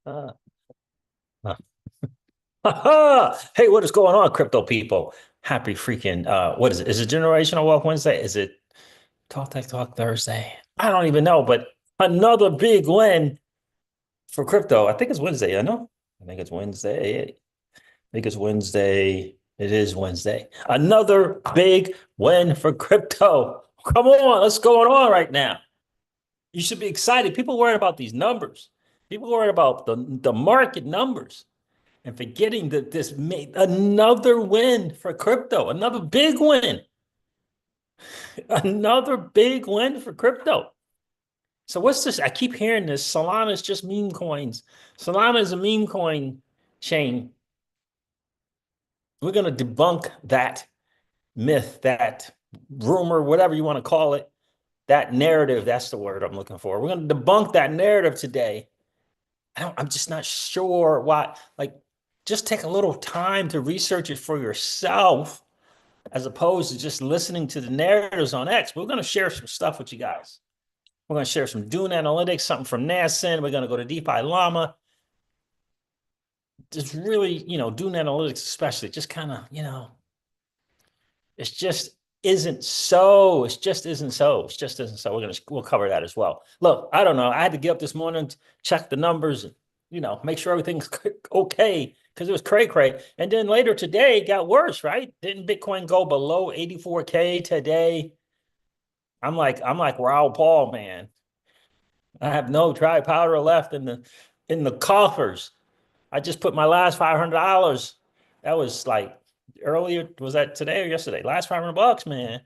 Uh, Hey, what is going on, crypto people? Happy freaking what is it? Is it Generational Wealth Wednesday? Is it Talk Tech Talk Thursday? I don't even know, but another big win for crypto. I think it's Wednesday, I know. I think it's Wednesday. I think it's Wednesday. It is Wednesday. Another big win for crypto. Come on, what's going on right now? You should be excited. People worried about these numbers. People worried about the market numbers. And forgetting that this made another win for crypto, another big win, another big win for crypto. So what's this? I keep hearing this. Solana is just meme coins. Solana is a meme coin chain. We're going to debunk that myth, that rumor, whatever you want to call it, that narrative. That's the word I'm looking for. We're going to debunk that narrative today. I'm just not sure why. Like, just take a little time to research it for yourself as opposed to just listening to the narratives on X. We're going to share some stuff with you guys. We're going to share some Dune Analytics, something from NASA. We're going to go to DeFi Llama. Just really, Dune Analytics especially, just kind of, it's just isn't so. It just isn't so. It just isn't so. We'll cover that as well. Look, I don't know. I had to get up this morning, check the numbers, and, make sure everything's okay because it was cray. And then later today it got worse, right? Didn't Bitcoin go below 84K today? I'm like Raoul Paul, man. I have no dry powder left in the coffers. I just put my last $500. That was like earlier. Was that today or yesterday? Last $500, man.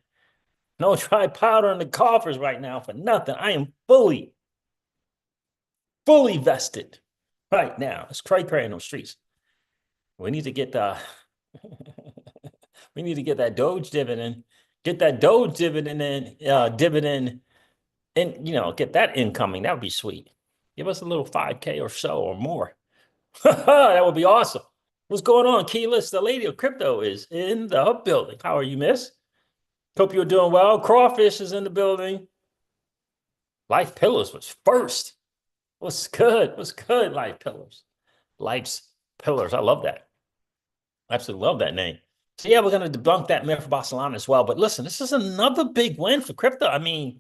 No dry powder in the coffers right now for nothing. I am fully vested right now. It's cray in those streets. We need to get the we need to get that Doge dividend. Get that Doge dividend and get that incoming. That would be sweet. Give us a little 5K or so or more. That would be awesome. What's going on, Keyless? The lady of crypto is in the building. How are you, miss? Hope you're doing well. Crawfish is in the building. Life Pillars was first. What's good? What's good, Life Pillars? Life's Pillars. I love that. I absolutely love that name. So yeah, we're going to debunk that myth about Solana as well. But listen, this is another big win for crypto. I mean,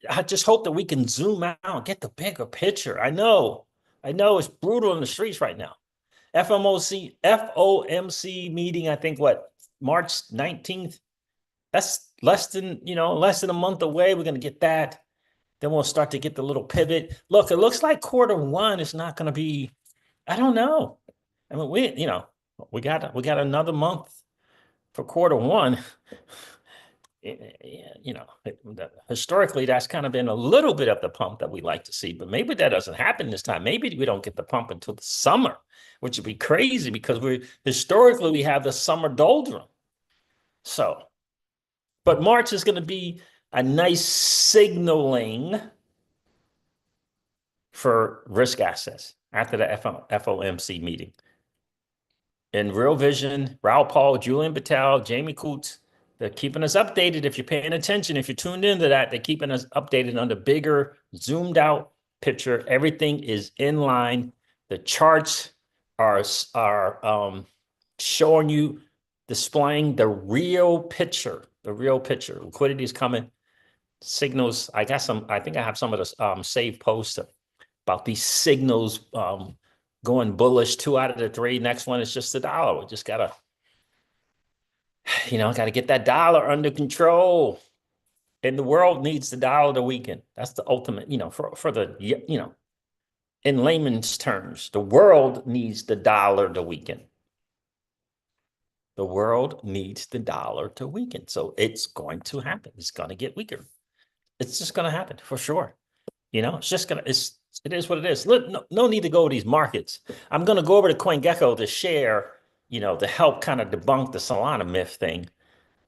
I just hope that we can zoom out and get the bigger picture. I know it's brutal in the streets right now. FOMC meeting, I think what, March 19th? That's less than a month away. We're going to get that. Then we'll start to get the little pivot. Look, it looks like quarter one is not going to be, I don't know. I mean, we got another month for quarter one. Historically, that's kind of been a little bit of the pump that we like to see, but maybe that doesn't happen this time. Maybe we don't get the pump until the summer, which would be crazy because we have the summer doldrum. So, but March is going to be a nice signaling for risk assets after the FOMC meeting. In Real Vision, Raoul Paul, Julian Patel, Jamie Coots, they're keeping us updated. If you're paying attention, if you're tuned into that, they're keeping us updated on the bigger, zoomed out picture. Everything is in line. The charts are showing you, displaying the real picture. The real picture. Liquidity is coming. Signals. I think I have some of the saved posts about these signals going bullish. 2 out of the 3. Next one is just the dollar. We just gotta get that dollar under control. And the world needs the dollar to weaken. That's the ultimate, for the, in layman's terms, the world needs the dollar to weaken. The world needs the dollar to weaken. So it's going to happen. It's going to get weaker. It's just going to happen for sure. It's just going to, it is what it is. Look, no need to go over these markets. I'm going to go over to CoinGecko to share, to help kind of debunk the Solana myth thing.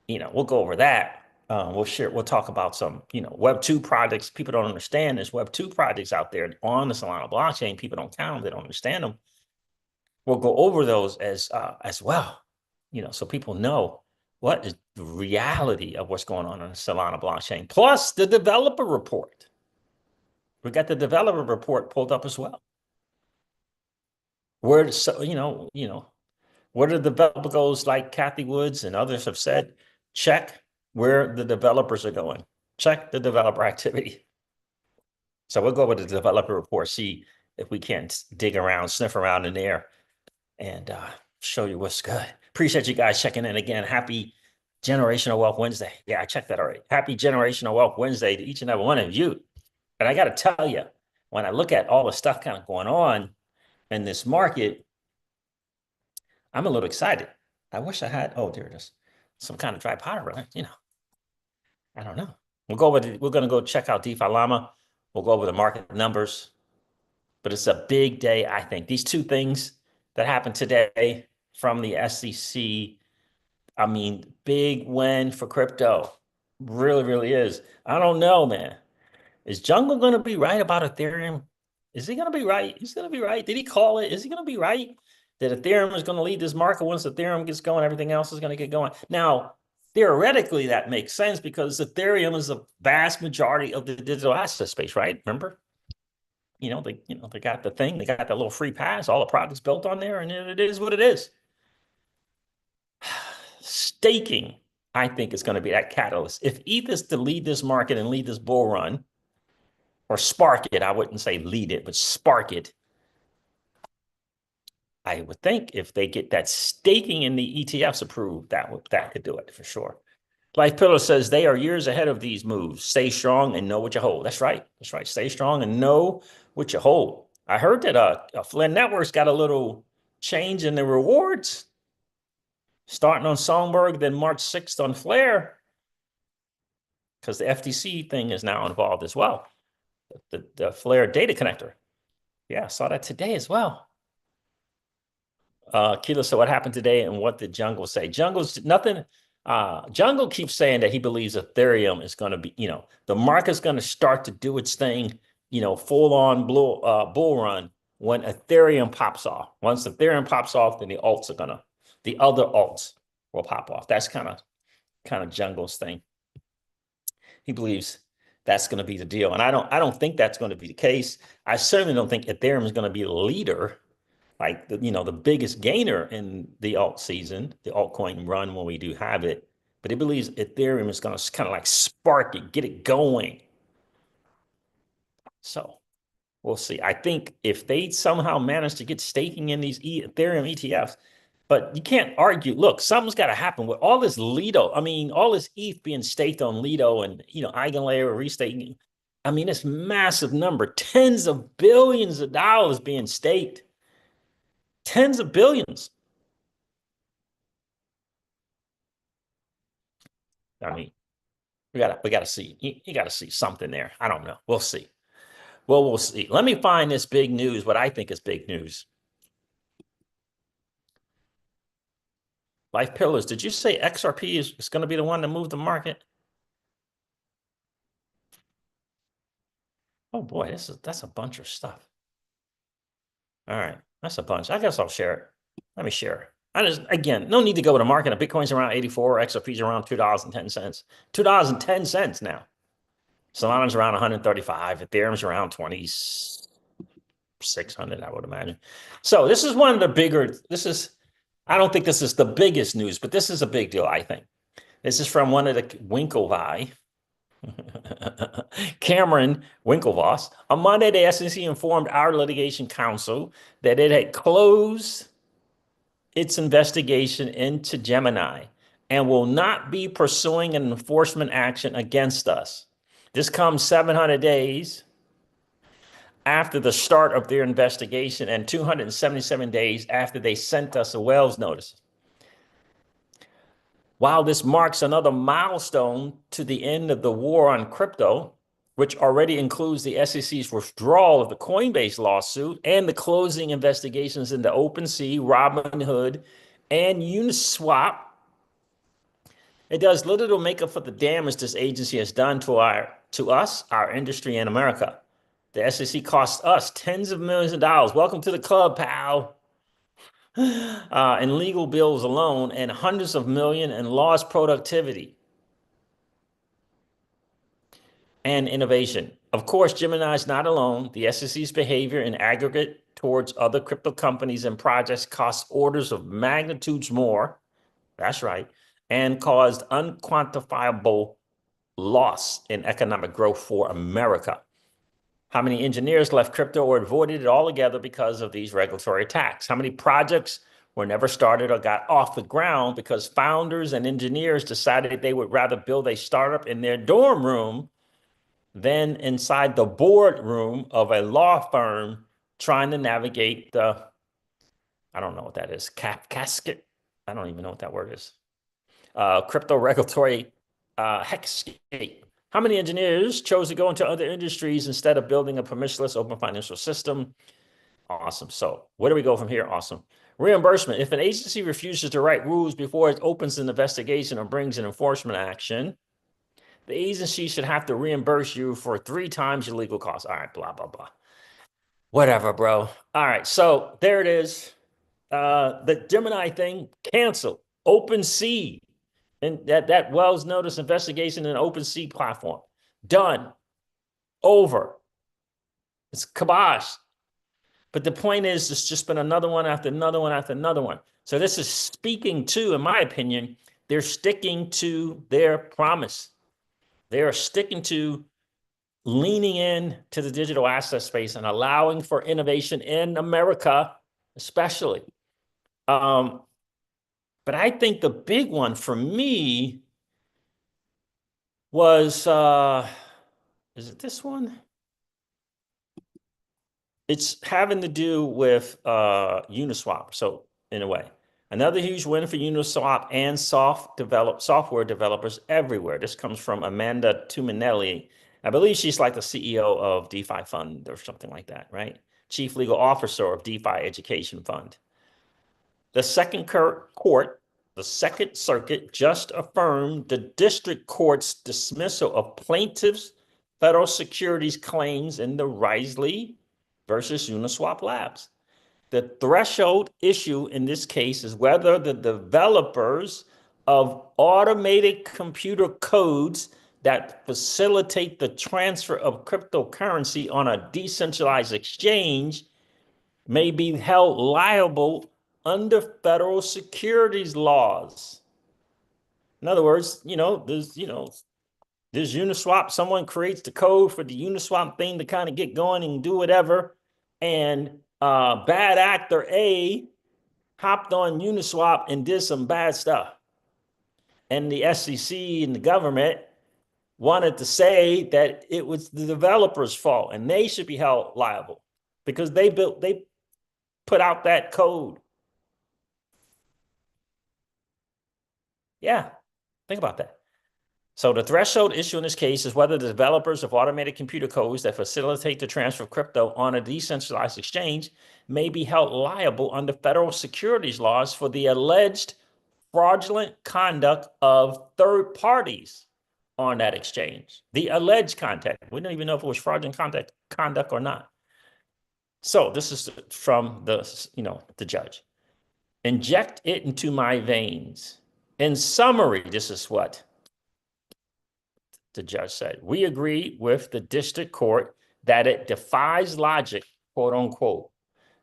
We'll go over that. We'll talk about some, Web 2 projects. People don't understand there's Web 2 projects out there on the Solana blockchain. People don't count them. They don't understand them. We'll go over those as well, so people know what is the reality of what's going on the Solana blockchain. Plus the developer report. We got the developer report pulled up as well. where, so, where the developer goes, like Kathy Woods and others have said, check where the developers are going. Check the developer activity. So we'll go with the developer report, see if we can't dig around, sniff around in there, and show you what's good. Appreciate you guys checking in again. Happy Generational Wealth Wednesday. Yeah, I checked that already. Happy Generational Wealth Wednesday to each and every one of you. And I got to tell you, when I look at all the stuff kind of going on in this market, I'm a little excited. I wish I had, oh, there it is, some kind of dry powder, right? I don't know. We're going to go check out DeFi Llama. We'll go over the market numbers, but it's a big day, I think. These two things that happened today from the SEC, I mean, big win for crypto. Really, really is. I don't know, man. Is Jungle going to be right about Ethereum? Is he going to be right? He's going to be right. Did he call it? Is he going to be right that Ethereum is going to lead this market? Once Ethereum gets going, everything else is going to get going. Now, theoretically, that makes sense because Ethereum is a vast majority of the digital asset space, right? Remember? They got the thing, they got that little free pass, all the products built on there, and it is what it is. Staking, I think, is going to be that catalyst. If ETH is to lead this market and lead this bull run, or spark it, I wouldn't say lead it, but spark it. I would think if they get that staking in the ETFs approved, that could do it for sure. Life Pillar says they are years ahead of these moves. Stay strong and know what you hold. That's right. That's right. Stay strong and know what you hold. I heard that Flynn Networks got a little change in the rewards, starting on Songbird, then March 6th on Flare, because the FTC thing is now involved as well. The Flare data connector. Yeah, I saw that today as well. Kilo, so what happened today and what did Jungle say? Jungle's nothing. Jungle keeps saying that he believes Ethereum is going to be, the market's going to start to do its thing, full on bull run when Ethereum pops off. Once Ethereum pops off, then the other alts will pop off. That's kind of Jungle's thing. He believes that's going to be the deal. And I don't think that's going to be the case. I certainly don't think Ethereum is going to be the leader, like the biggest gainer in the alt season, the altcoin run when we do have it. But he believes Ethereum is going to kind of like spark it, get it going. So we'll see. I think if they somehow manage to get staking in these Ethereum ETFs, but you can't argue. Look, something's got to happen with all this Lido. I mean, all this ETH being staked on Lido and, Eigenlayer restaking. I mean, it's massive number, tens of billions of dollars being staked. Tens of billions. I mean, we gotta see. You gotta see something there. I don't know. We'll see. Well, we'll see. Let me find this big news, what I think is big news. Life Pillars, did you say XRP is going to be the one to move the market? Oh boy, that's a bunch of stuff. All right, that's a bunch. I guess I'll share it. Let me share it. Again, no need to go to market. Bitcoin's around 84, XRP's around $2.10. $2.10 now. Solana's around 135. Ethereum's around 2,600, I would imagine. So this is one of the bigger. I don't think this is the biggest news, but this is a big deal, I think. This is from one of the Winklevi. Cameron Winklevoss. On Monday, the SEC informed our litigation counsel that it had closed its investigation into Gemini and will not be pursuing an enforcement action against us. This comes 700 days after the start of their investigation and 277 days after they sent us a Wells notice. While this marks another milestone to the end of the war on crypto, which already includes the SEC's withdrawal of the Coinbase lawsuit and the closing investigations into OpenSea, Robinhood, and Uniswap, it does little to make up for the damage this agency has done to us, our industry, and America. The SEC cost us tens of millions of dollars. Welcome to the club, pal. In legal bills alone, and hundreds of millions in lost productivity and innovation. Of course, Gemini is not alone. The SEC's behavior in aggregate towards other crypto companies and projects cost orders of magnitudes more. That's right. And caused unquantifiable loss in economic growth for America. How many engineers left crypto or avoided it altogether because of these regulatory attacks? How many projects were never started or got off the ground because founders and engineers decided they would rather build a startup in their dorm room than inside the boardroom of a law firm trying to navigate the, I don't know what that is, casket? I don't even know what that word is. Crypto regulatory hexscape. How many engineers chose to go into other industries instead of building a permissionless open financial system? Awesome. So where do we go from here? Awesome. Reimbursement. If an agency refuses to write rules before it opens an investigation or brings an enforcement action, the agency should have to reimburse you for 3 times your legal costs. All right, blah, blah, blah. Whatever, bro. All right, so there it is. The Gemini thing, canceled. OpenSea, and that Wells Notice investigation in OpenSea platform. Done. Over. It's kibosh. But the point is, it's just been another one after another one after another one. So this is speaking to, in my opinion, they're sticking to their promise. They are sticking to leaning in to the digital asset space and allowing for innovation in America, especially. But I think the big one for me was, is it this one? It's having to do with Uniswap. So in a way, another huge win for Uniswap and software developers everywhere. This comes from Amanda Tuminelli. I believe she's like the CEO of DeFi Fund or something like that, right? Chief Legal Officer of DeFi Education Fund. The Second Circuit just affirmed the district court's dismissal of plaintiffs' federal securities claims in the Risley versus Uniswap Labs. The threshold issue in this case is whether the developers of automated computer codes that facilitate the transfer of cryptocurrency on a decentralized exchange may be held liable under federal securities laws. In other words, there's Uniswap. Someone creates the code for the Uniswap thing to kind of get going and do whatever. And bad actor A hopped on Uniswap and did some bad stuff. And the SEC and the government wanted to say that it was the developer's fault and they should be held liable because they put out that code. Yeah, think about that. So the threshold issue in this case is whether the developers of automated computer codes that facilitate the transfer of crypto on a decentralized exchange may be held liable under federal securities laws for the alleged fraudulent conduct of third parties on that exchange. The alleged conduct. We don't even know if it was fraudulent conduct or not. So this is from the judge. Inject it into my veins. In summary, this is what the judge said. We agree with the district court that it defies logic, quote unquote,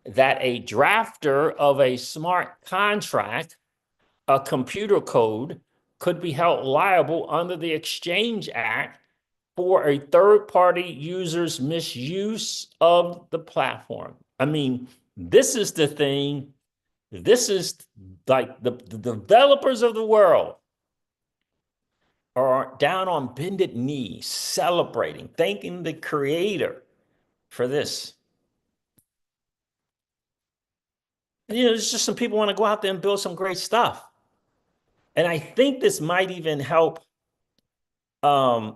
that a drafter of a smart contract, a computer code, could be held liable under the Exchange Act for a third-party user's misuse of the platform. I mean, this is the thing. This is like the developers of the world are down on bended knee, celebrating, thanking the creator for this. And, there's just some people want to go out there and build some great stuff. And I think this might even help. I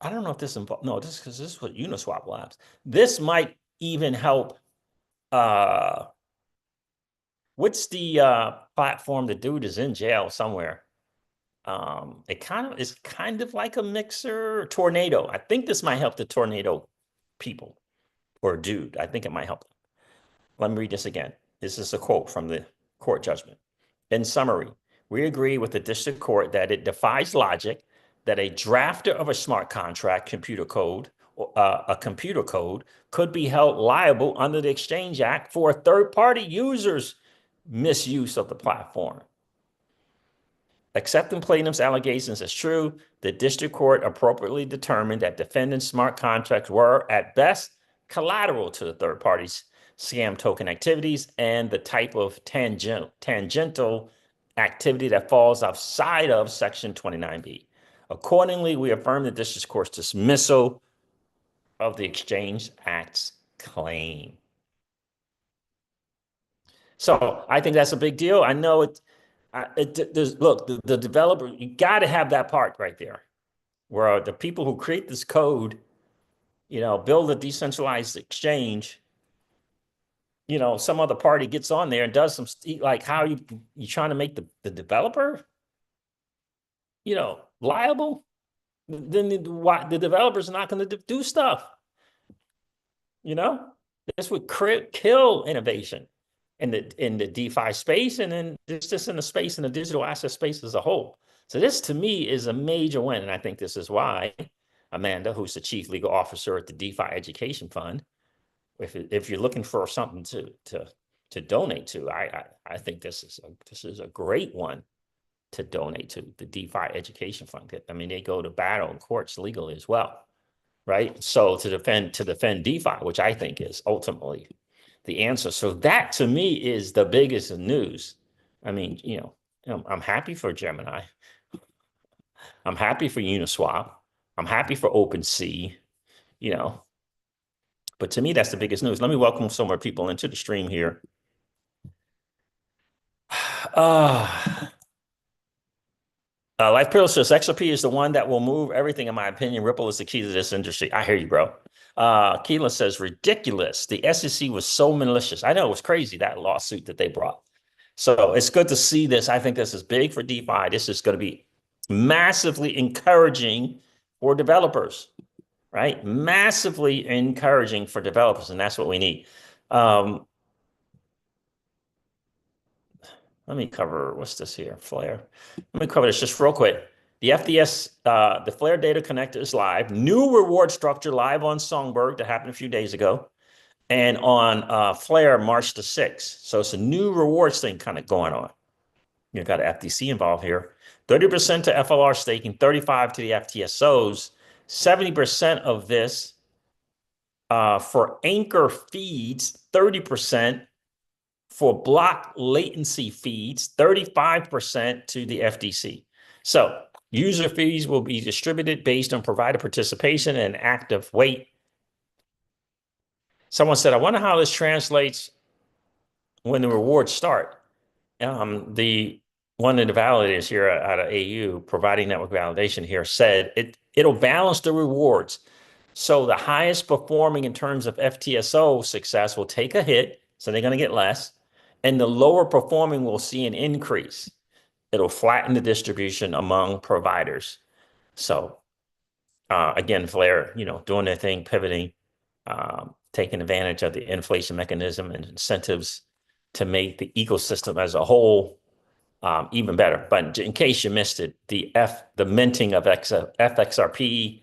don't know if this involves, no, this is what Uniswap Labs. This might even help. What's the platform? The dude is in jail somewhere. It is kind of like a mixer. Tornado. I think this might help the Tornado people or dude. I think it might help them. Let me read this again. This is a quote from the court judgment. In summary, we agree with the district court that it defies logic that a drafter of a smart contract computer code a computer code could be held liable under the Exchange Act for a third-party user's misuse of the platform. Accepting plaintiff's allegations as true, the district court appropriately determined that defendants' smart contracts were, at best, collateral to the third party's scam token activities and the type of tangential activity that falls outside of Section 29B. Accordingly, we affirm the district court's dismissal of the Exchange Act's claim. So I think that's a big deal. I know look, the developer, you got to have that part right there where the people who create this code, build a decentralized exchange, some other party gets on there and does some, like, how are you trying to make the developer, liable? Then the developers are not going to do stuff. This would kill innovation in the DeFi space, and then just in the space, in the digital asset space as a whole. So this, to me, is a major win, and I think this is why Amanda, who's the chief legal officer at the DeFi Education Fund, if you're looking for something to donate to, I think this is a great one to donate to, the DeFi Education Fund. I mean, they go to battle in courts legally as well, right? So to defend DeFi, which I think is ultimately the answer. So that, to me, is the biggest news. I mean, I'm happy for Gemini. I'm happy for Uniswap. I'm happy for OpenSea, but to me, that's the biggest news. Let me welcome some more people into the stream here. Life Pillow says, XRP is the one that will move everything, in my opinion. Ripple is the key to this industry. I hear you, bro. Keelan says, ridiculous. The SEC was so malicious. I know, it was crazy, that lawsuit that they brought. So it's good to see this. I think this is big for DeFi. This is going to be massively encouraging for developers, right? Massively encouraging for developers, and that's what we need. Let me cover, what's this here, Flare. Let me cover this just real quick. The FDS, the Flare Data Connector is live. New reward structure live on Songbird that happened a few days ago. And on Flare, March the 6th. So it's a new rewards thing kind of going on. You've got FTC involved here. 30% to FLR staking, 35% to the FTSOs. 70% of this for anchor feeds, 30% for block latency feeds, 35% to the FDC. So user fees will be distributed based on provider participation and active weight. Someone said, I wonder how this translates when the rewards start. One of the validators here out of AU, providing network validation here, said it'll balance the rewards. So the highest performing in terms of FTSO success will take a hit, so they're going to get less, and the lower performing will see an increase. It'll flatten the distribution among providers. So again, Flare, doing their thing, pivoting, taking advantage of the inflation mechanism and incentives to make the ecosystem as a whole even better. But in case you missed it, the minting of FXRP,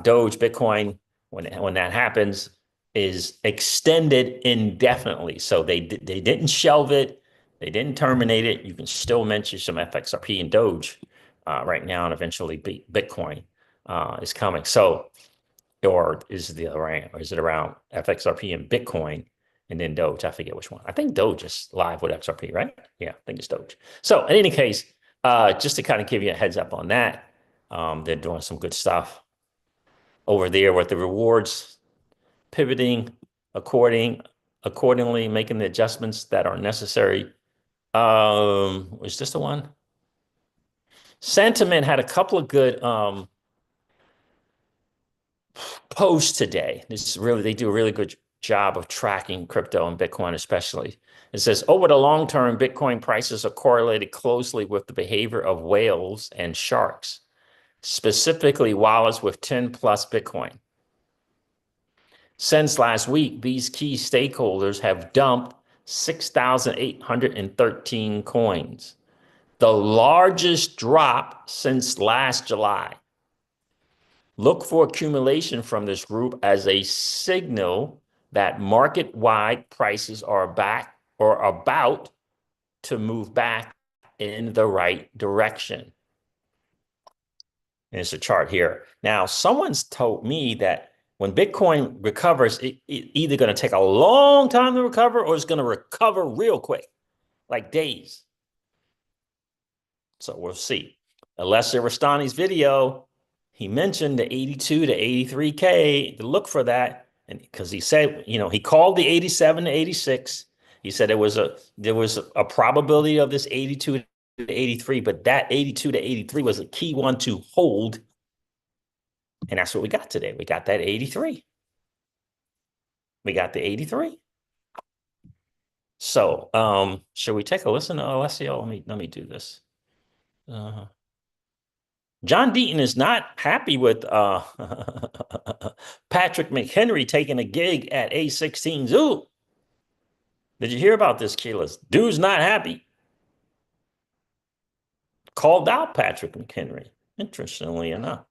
Doge, Bitcoin, when that happens, is extended indefinitely. So they didn't shelve it, they didn't terminate it. You can still mint some FXRP and Doge right now, and eventually Bitcoin is coming. So, or is it around FXRP and Bitcoin? And then Doge, I forget which one. I think Doge is live with XRP, right? Yeah, I think it's Doge. So in any case, just to kind of give you a heads up on that, they're doing some good stuff over there with the rewards, pivoting accordingly, making the adjustments that are necessary. Is this the one? Sentiment had a couple of good posts today. They do a really good job of tracking crypto and Bitcoin especially. It says, over the long term, Bitcoin prices are correlated closely with the behavior of whales and sharks, specifically wallets with 10 plus Bitcoin. Since last week, these key stakeholders have dumped 6,813 coins, the largest drop since last July. Look for accumulation from this group as a signal that market-wide prices are back or about to move back in the right direction. And it's a chart here. Now, someone's told me that when Bitcoin recovers, it's either going to take a long time to recover or it's going to recover real quick, like days. So we'll see. Alessio Rastani's video, he mentioned the 82 to 83K to look for that. And because he said, he called the 87 to 86. He said there was a probability of this 82 to 83, but that 82 to 83 was a key one to hold. And that's what we got today. We got that 83. We got the 83. So should we take a listen to Alessio? Let me do this. John Deaton is not happy with Patrick McHenry taking a gig at A16 Zulu. Did you hear about this, Keyless? Dude's not happy. Called out Patrick McHenry, interestingly enough.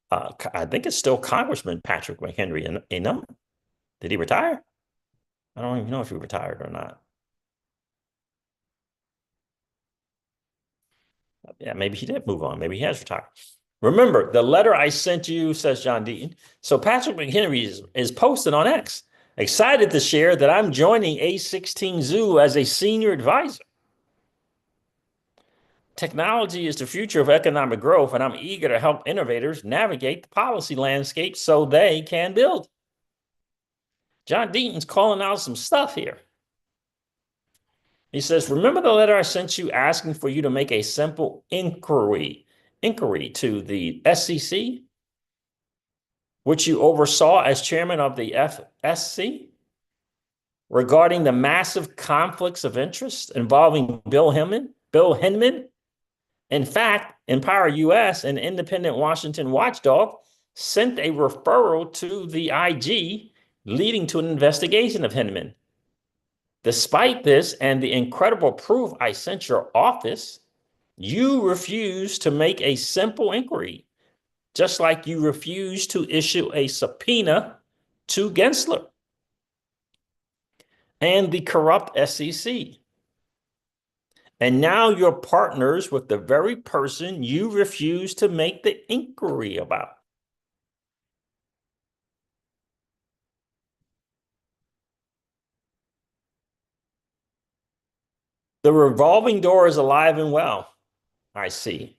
I think it's still Congressman Patrick McHenry. Did he retire? I don't even know if he retired or not. Yeah, maybe he did move on. Maybe he has retired. Remember, the letter I sent you, says John Deaton. So Patrick McHenry is posted on X. Excited to share that I'm joining A16 Zoo as a senior advisor. Technology is the future of economic growth, and I'm eager to help innovators navigate the policy landscape so they can build. John Deaton's calling out some stuff here. He says, remember the letter I sent you asking for you to make a simple inquiry to the SEC, which you oversaw as chairman of the FSC, regarding the massive conflicts of interest involving Bill Hinman? In fact, Empower US, an independent Washington watchdog, sent a referral to the IG leading to an investigation of Hinman. Despite this and the incredible proof I sent your office, you refused to make a simple inquiry, just like you refused to issue a subpoena to Gensler and the corrupt SEC. And now you're partners with the very person you refused to make the inquiry about. The revolving door is alive and well, I see.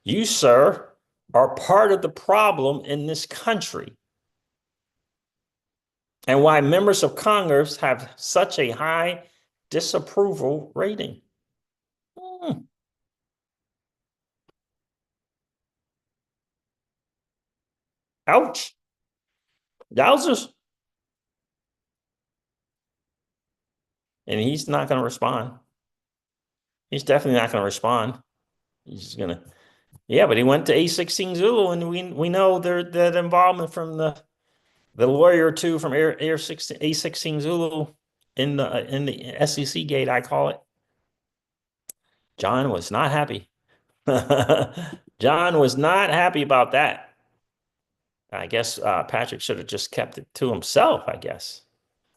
You, sir, are part of the problem in this country and why members of Congress have such a high disapproval rating. Ouch. Yowzers. And he's not going to respond. He's definitely not going to respond. He's just going to, yeah, but he went to A16 Zulu, and we know that involvement from the lawyer too from A16 Zulu in the SEC gate, I call it. John was not happy. John was not happy about that. I guess Patrick should have just kept it to himself, I guess.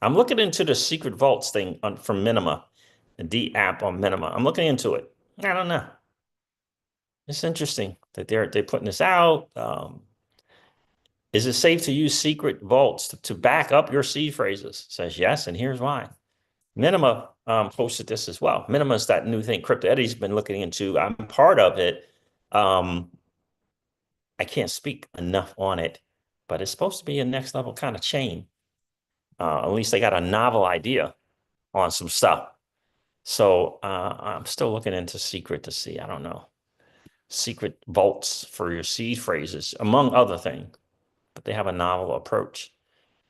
I'm looking into the secret vaults thing from Minima, the app on Minima. I'm looking into it. I don't know. It's interesting that they're putting this out. Is it safe to use secret vaults to back up your seed phrases? Says yes, and here's why. Minima posted this as well. Minima is that new thing CryptoCeej's been looking into. I'm part of it. I can't speak enough on it, but it's supposed to be a next level kind of chain. At least they got a novel idea on some stuff. So I'm still looking into secret to see, I don't know, secret vaults for your seed phrases, among other things. But they have a novel approach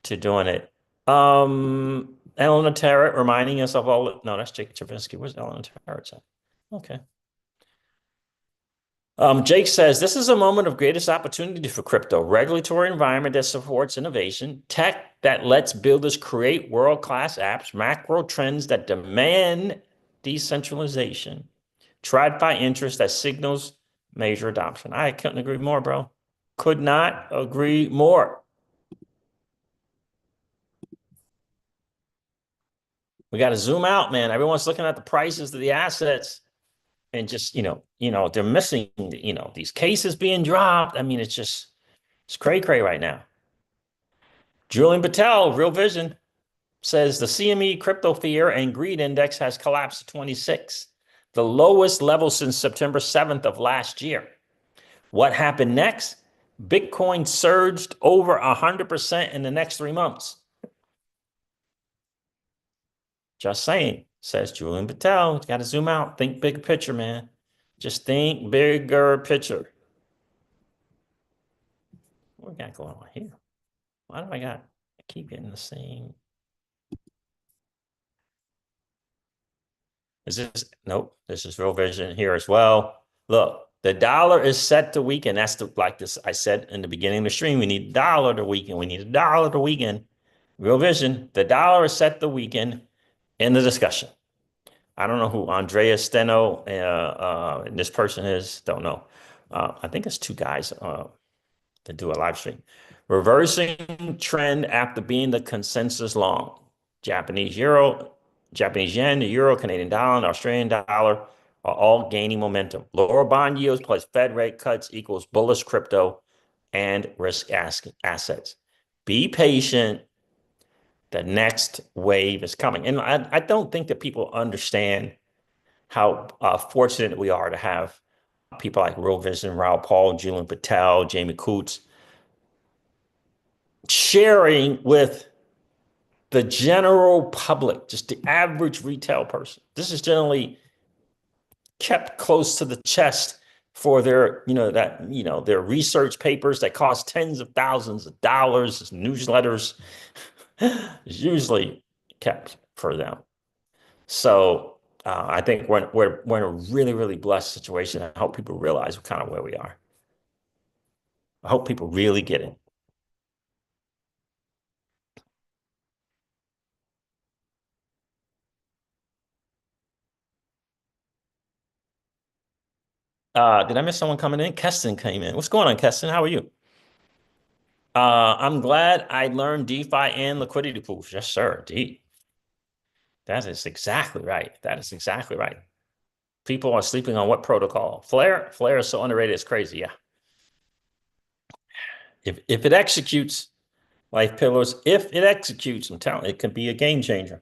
to doing it. Eleanor Tarrant reminding us of all, no, that's Jake Chavinsky. Where's Eleanor Tarrant? Okay. Jake says, this is a moment of greatest opportunity for crypto. Regulatory environment that supports innovation, tech that lets builders create world-class apps, macro trends that demand decentralization, TradFi interest that signals major adoption. I couldn't agree more, bro. Could not agree more. We got to zoom out, man. Everyone's looking at the prices of the assets and just, they're missing, these cases being dropped. I mean, it's cray right now. Julian Patel, Real Vision, says the CME crypto fear and greed index has collapsed to 26, the lowest level since September 7th of last year. What happened next? Bitcoin surged over 100% in the next 3 months. Just saying, says Julian Patel. Got to zoom out. Think bigger picture, man. Just think bigger picture. What we got going on here? Why do I keep getting the same? Is this, nope, this is Real Vision here as well. Look, the dollar is set to weaken. That's like this, I said in the beginning of the stream, we need a dollar to weaken. We need a dollar to weaken. Real Vision, the dollar is set to weaken in the discussion. I don't know who Andrea Steno, this person is, don't know. I think it's two guys that do a live stream. Reversing trend after being the consensus long. Japanese euro, Japanese yen, the euro, Canadian dollar, and Australian dollar are all gaining momentum. Lower bond yields plus Fed rate cuts equals bullish crypto and risk assets. Be patient. The next wave is coming. And I don't think that people understand how fortunate we are to have people like Real Vision, Raoul Paul, Julian Patel, Jamie Coots, sharing with the general public, just the average retail person. This is generally kept close to the chest for their, their research papers that cost tens of thousands of dollars, newsletters, is usually kept for them. So I think we're in a really, really blessed situation. I hope people realize kind of where we are. I hope people really get it. Did I miss someone coming in? Keston came in. What's going on, Keston? How are you? I'm glad I learned DeFi and liquidity pools. Yes, sir. Indeed. That is exactly right. That is exactly right. People are sleeping on what protocol? Flare? Flare is so underrated. It's crazy. Yeah. If it executes, life pillars, if it executes, I'm telling you, it can be a game changer.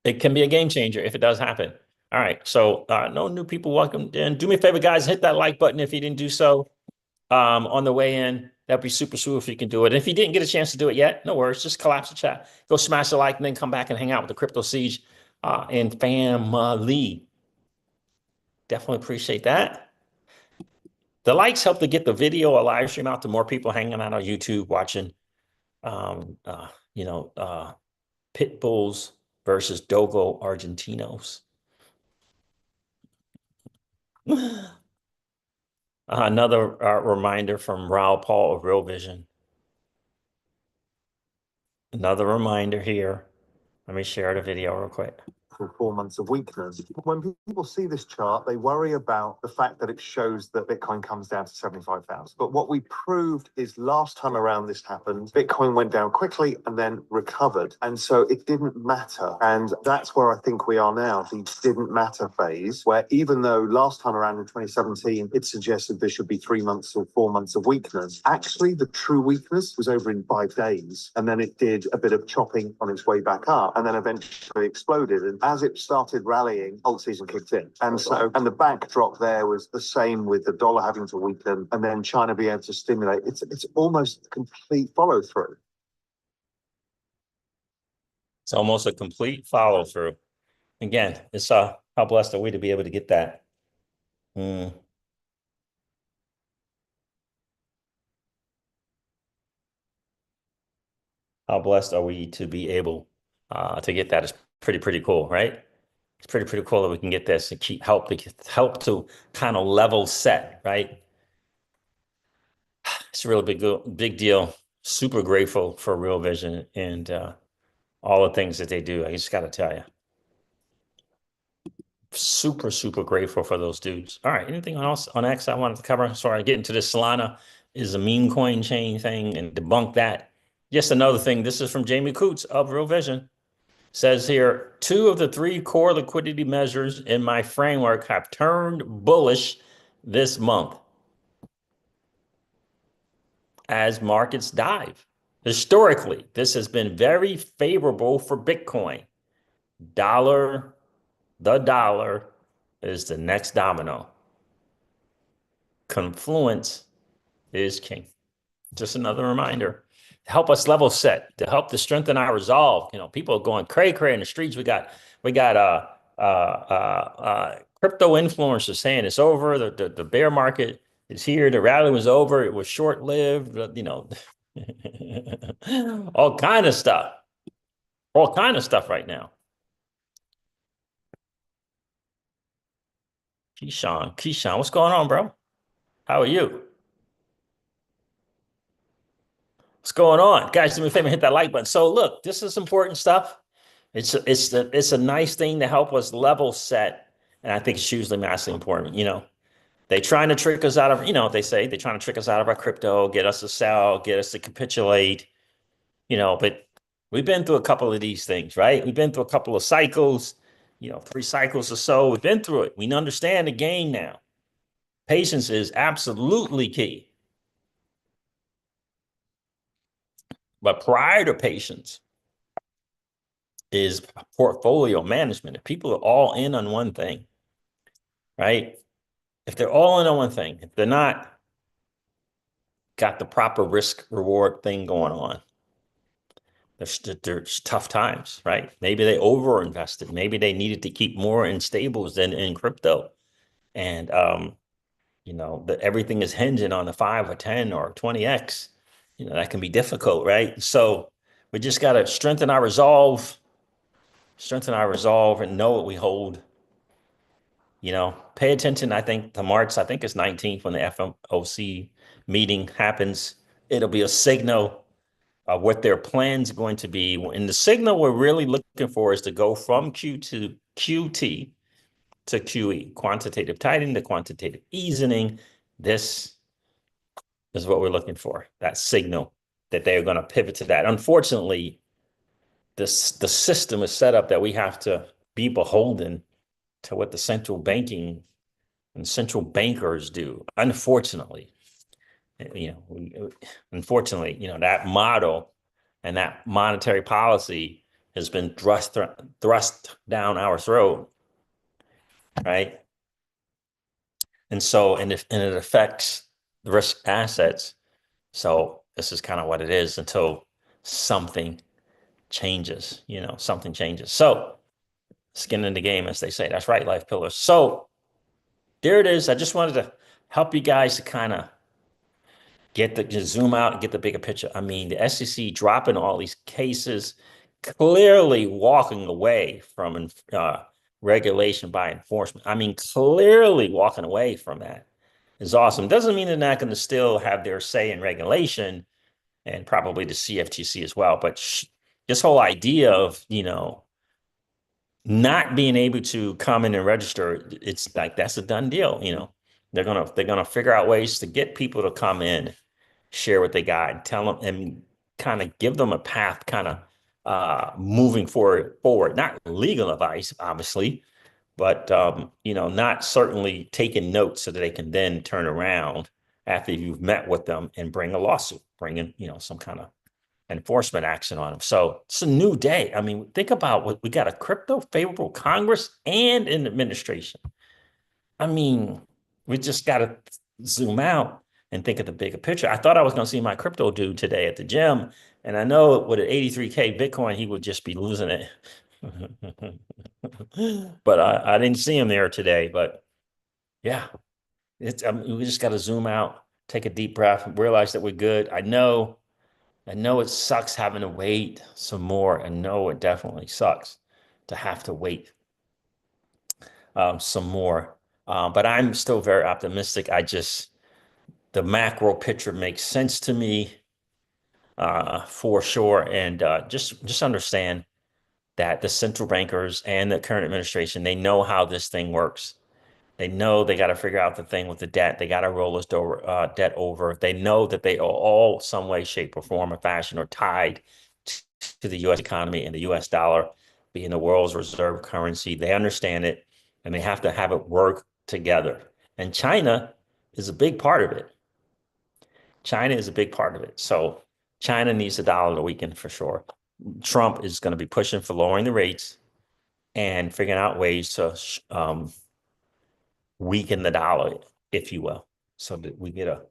It can be a game changer if it does happen. All right. So no new people welcome in. Do me a favor, guys, hit that like button if you didn't do so on the way in. That'd be super if you can do it. And if you didn't get a chance to do it yet, no worries. Just collapse the chat. Go smash the like and then come back and hang out with the CryptoCeej and family. Definitely appreciate that. The likes help to get the video or live stream out to more people hanging out on YouTube watching, pit bulls versus Dogo Argentinos. Another reminder from Raoul Paul of Real Vision. Another reminder here. Let me share the video real quick. For 4 months of weakness. When people see this chart, they worry about the fact that it shows that Bitcoin comes down to 75,000. But what we proved is last time around this happened, Bitcoin went down quickly and then recovered. And so it didn't matter. And that's where I think we are now, the didn't matter phase, where even though last time around in 2017, it suggested there should be 3 months or 4 months of weakness, actually the true weakness was over in 5 days. And then it did a bit of chopping on its way back up and then eventually exploded. And as it started rallying, alt season kicked in. And the backdrop there was the same with the dollar having to weaken and then China being able to stimulate. It's almost complete follow through. It's almost a complete follow through. Again, it's how blessed are we to be able to get that. How blessed are we to be able to get that? It's pretty cool, right? It's pretty cool that we can get this and help to kind of level set, right? It's a really big deal. Super grateful for Real Vision and all the things that they do. I just got to tell you. super, super grateful for those dudes. All right, anything else on X I wanted to cover? Sorry, I get into this Solana is a meme coin chain thing and debunk that. Just another thing. This is from Jamie Coots of Real Vision. Says here, two of the three core liquidity measures in my framework have turned bullish this month as markets dive. Historically, this has been very favorable for Bitcoin. Dollar, the dollar is the next domino. Confluence is king. Just another reminder to help us level set, to help to strengthen our resolve. You know, people are going cray cray in the streets. We got crypto influencers saying it's over. The bear market is here. The rally was over. It was short lived. You know, all kind of stuff. All kind of stuff right now. Keyshawn, what's going on, bro? How are you? What's going on? Guys, do me a favor, hit that like button. So look, this is important stuff. It's a nice thing to help us level set. And I think it's hugely massively important. You know, they trying to trick us out of, you know, they say they're trying to trick us out of our crypto, get us to sell, get us to capitulate, you know, but we've been through a couple of these things, right? We've been through a couple of cycles, you know, 3 cycles or so. We've been through it. We understand the game now. Patience is absolutely key. But prior to patience is portfolio management. If people are all in on one thing, right? If they're all in on one thing, if they're not got the proper risk reward thing going on, there's tough times, right? Maybe they over invested. Maybe they needed to keep more in stables than in crypto. And, you know, that everything is hinging on the 5 or 10 or 20x. You know, that can be difficult, right? So we just got to strengthen our resolve and know what we hold. You know, pay attention. I think to March, I think it's 19th when the FOMC meeting happens. It'll be a signal of what their plans are going to be. And the signal we're really looking for is to go from Q to QT to QE, quantitative tightening to quantitative easing. This is what we're looking for, that signal that they're going to pivot to that. Unfortunately, the system is set up that we have to be beholden to what the central banking and central bankers do. Unfortunately, you know, unfortunately, you know, that model and that monetary policy has been thrust down our throat, right? And so, and it affects the risk assets. So this is kind of what it is until something changes, you know, something changes. So skin in the game, as they say. That's right, life pillars. So there it is. I just wanted to help you guys to kind of just zoom out and get the bigger picture. I mean, the SEC dropping all these cases, clearly walking away from regulation by enforcement. I mean, clearly walking away from that is awesome. Doesn't mean they're not going to still have their say in regulation and probably the CFTC as well. But this whole idea of, you know, not being able to come in and register, it's like that's a done deal. You know, they're gonna figure out ways to get people to come in, share what they got, and tell them, and kind of give them a path, kind of moving forward. Not legal advice, obviously, but you know, not certainly taking notes so that they can then turn around after you've met with them and bring a lawsuit, bring in, you know, some kind of enforcement action on them. So it's a new day. I mean, think about what we got: a crypto favorable Congress and an administration. I mean, we just got to zoom out and think of the bigger picture. I thought I was going to see my crypto dude today at the gym, and I know with an 83K Bitcoin, he would just be losing it. But I didn't see him there today. But yeah, I mean, we just got to zoom out, take a deep breath, realize that we're good. I know it sucks having to wait some more. I know it definitely sucks to have to wait some more. But I'm still very optimistic. The macro picture makes sense to me for sure. And just understand that the central bankers and the current administration, they know how this thing works. They know they got to figure out the thing with the debt. They got to roll this debt over. They know that they are all some way, shape, or form, or fashion, or tied to the U.S. economy and the U.S. dollar being the world's reserve currency. They understand it, and they have to have it work together. And China is a big part of it. China is a big part of it. So China needs the dollar to weaken for sure. Trump is going to be pushing for lowering the rates and figuring out ways to weaken the dollar, if you will, so that we get a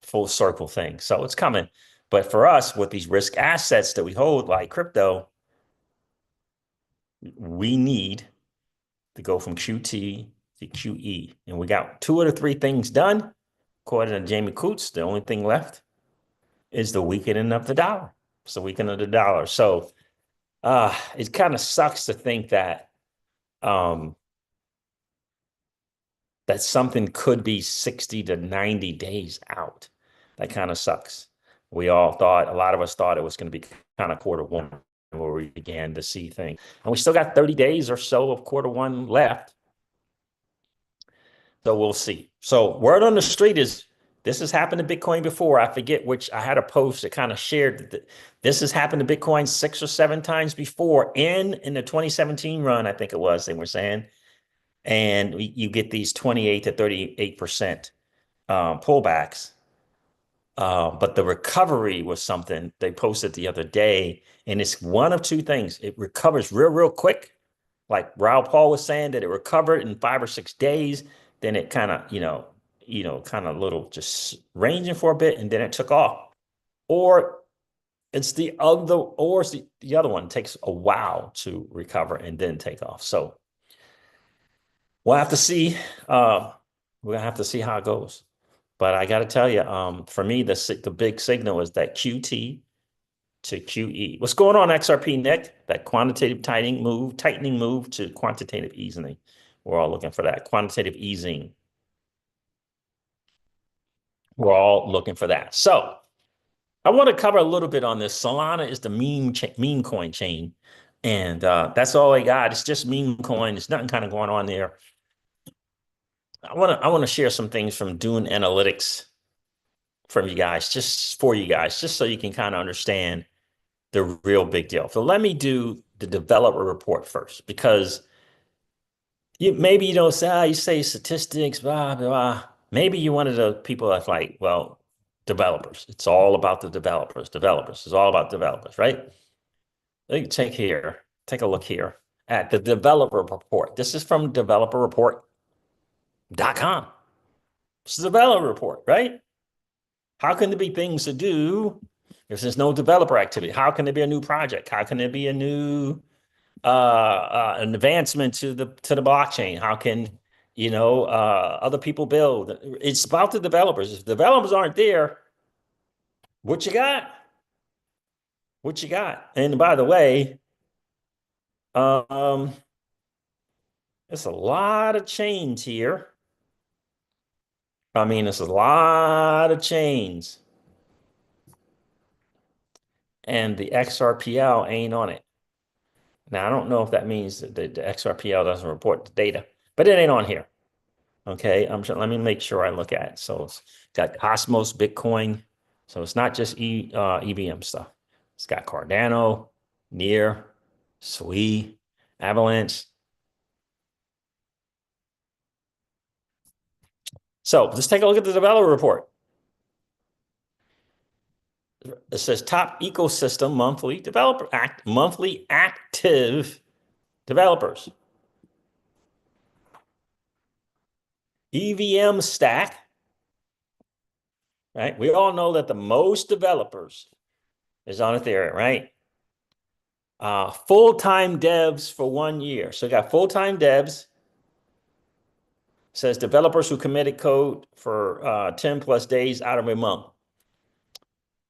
full circle thing. So it's coming. But for us, with these risk assets that we hold, like crypto, we need to go from QT to QE. And we got 2 of the 3 things done. According to Jamie Coots, the only thing left is the weakening of the dollar. It's the weakening of the dollar. So it kind of sucks to think that that something could be 60 to 90 days out. That kind of sucks. A lot of us thought it was going to be kind of quarter 1 where we began to see things. And we still got 30 days or so of quarter 1 left. So we'll see. So word on the street is this has happened to Bitcoin before. I forget which, I had a post that kind of shared that this has happened to Bitcoin 6 or 7 times before in the 2017 run, I think it was, they were saying. And you get these 28 to 38% pullbacks. But the recovery was something they posted the other day, and it's one of 2 things. It recovers real quick, like Raul Paul was saying that it recovered in 5 or 6 days. Then it kind of, kind of little just ranging for a bit, and then it took off. Or it's the other one. It takes a while to recover and then take off. So we'll have to see. We're gonna have to see how it goes. But I got to tell you, for me, the big signal is that QT to QE. What's going on, XRP, Nick? That quantitative tightening move to quantitative easing. We're all looking for that quantitative easing. We're all looking for that. So I want to cover a little bit on this. Solana is the meme coin chain, and that's all I got. It's just meme coin. There's nothing kind of going on there. I want to share some things from Dune Analytics from you guys, just so you can kind of understand the real big deal. So let me do the developer report first, because maybe you don't say, you say statistics, blah, blah, blah. Maybe you're one of the people that's like, well, developers. It's all about the developers. It's all about developers, right? Take a look here at the developer report. This is from developerreport.com. It's a developer report, right? How can there be things to do if there's no developer activity? How can there be a new project? How can there be a new an advancement to the blockchain? How can other people build? It's about the developers. If developers aren't there, what you got? What you got? And by the way, there's a lot of chains here. I mean, there's a lot of chains. And the XRPL ain't on it. Now, I don't know if that means that the XRPL doesn't report the data, but it ain't on here. Okay, let me make sure I look at it. So it's got Cosmos, Bitcoin. So it's not just EVM stuff. It's got Cardano, Near, Sui, Avalanche. So let's take a look at the developer report. It says top ecosystem monthly active developers. EVM stack, right? We all know that the most developers is on Ethereum, right? Full-time devs for 1 year. So we got full-time devs. Says developers who committed code for 10 plus days out of a month.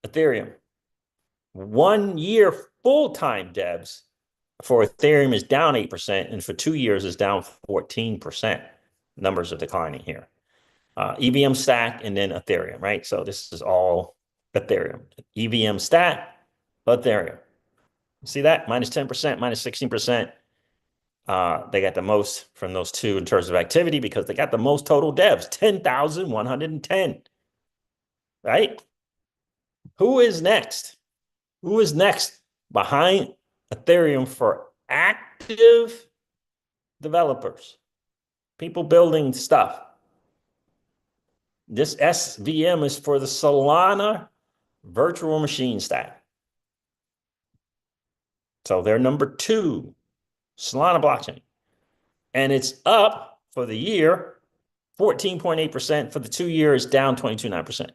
Ethereum. 1 year full-time devs for Ethereum is down 8%, and for 2 years is down 14%. Numbers are declining here. EVM stack and then Ethereum, right? So this is all Ethereum. EVM stack, Ethereum. See that? Minus 10%, minus 16%. They got the most from those two in terms of activity because they got the most total devs, 10,110, right? Who is next? Who is next behind Ethereum for active developers? People building stuff. This SVM is for the Solana virtual machine stack. So they're number 2, Solana blockchain. And it's up for the year 14.8%. For the 2 years, down 22.9%.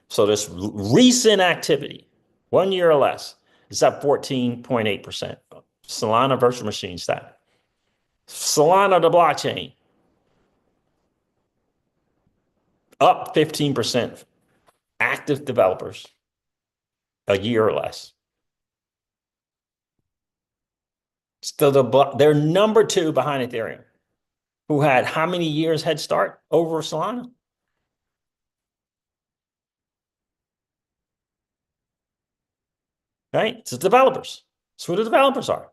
So this recent activity, 1 year or less, is up 14.8%. Solana virtual machine stack. Solana the blockchain, up 15%. Active developers, a year or less. Still they're number 2 behind Ethereum, who had how many years head start over Solana? Right? It's the developers. That's who the developers are,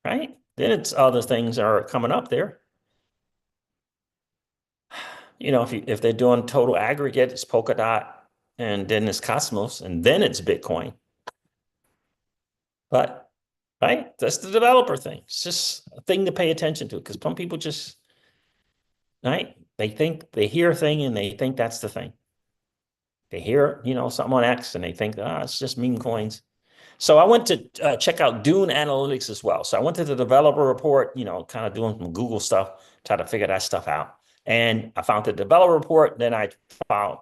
right? Then it's other things are coming up there. You know, if they're doing total aggregate, it's Polkadot, and then it's Cosmos, and then it's Bitcoin. But right, that's the developer thing. It's just a thing to pay attention to because some people just right, they think they hear a thing and they think that's the thing. They hear, you know, something on X and they think, it's just meme coins. So I went to check out Dune Analytics as well. So I went to the developer report, you know, kind of doing some Google stuff, try to figure that stuff out. And I found the developer report. Then I found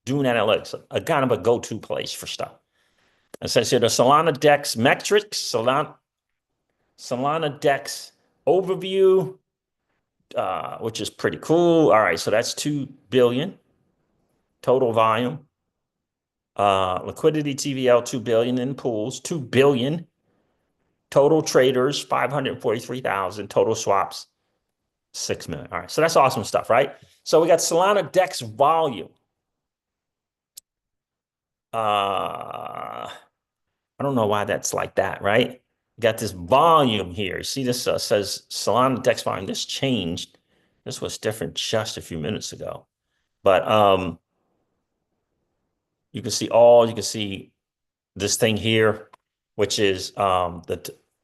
Dune Analytics, a kind of a go-to place for stuff. It says here the Solana Dex metrics, Solana Dex overview, which is pretty cool. All right, so that's 2 billion total volume. Liquidity TVL 2 billion in pools, 2 billion total traders, 543,000 total swaps, 6 million. All right, so that's awesome stuff, right? So we got Solana Dex volume. I don't know why that's like that, right? You got this volume here. You see this says Solana Dex volume. This changed. This was different just a few minutes ago, but you can see this thing here, which is what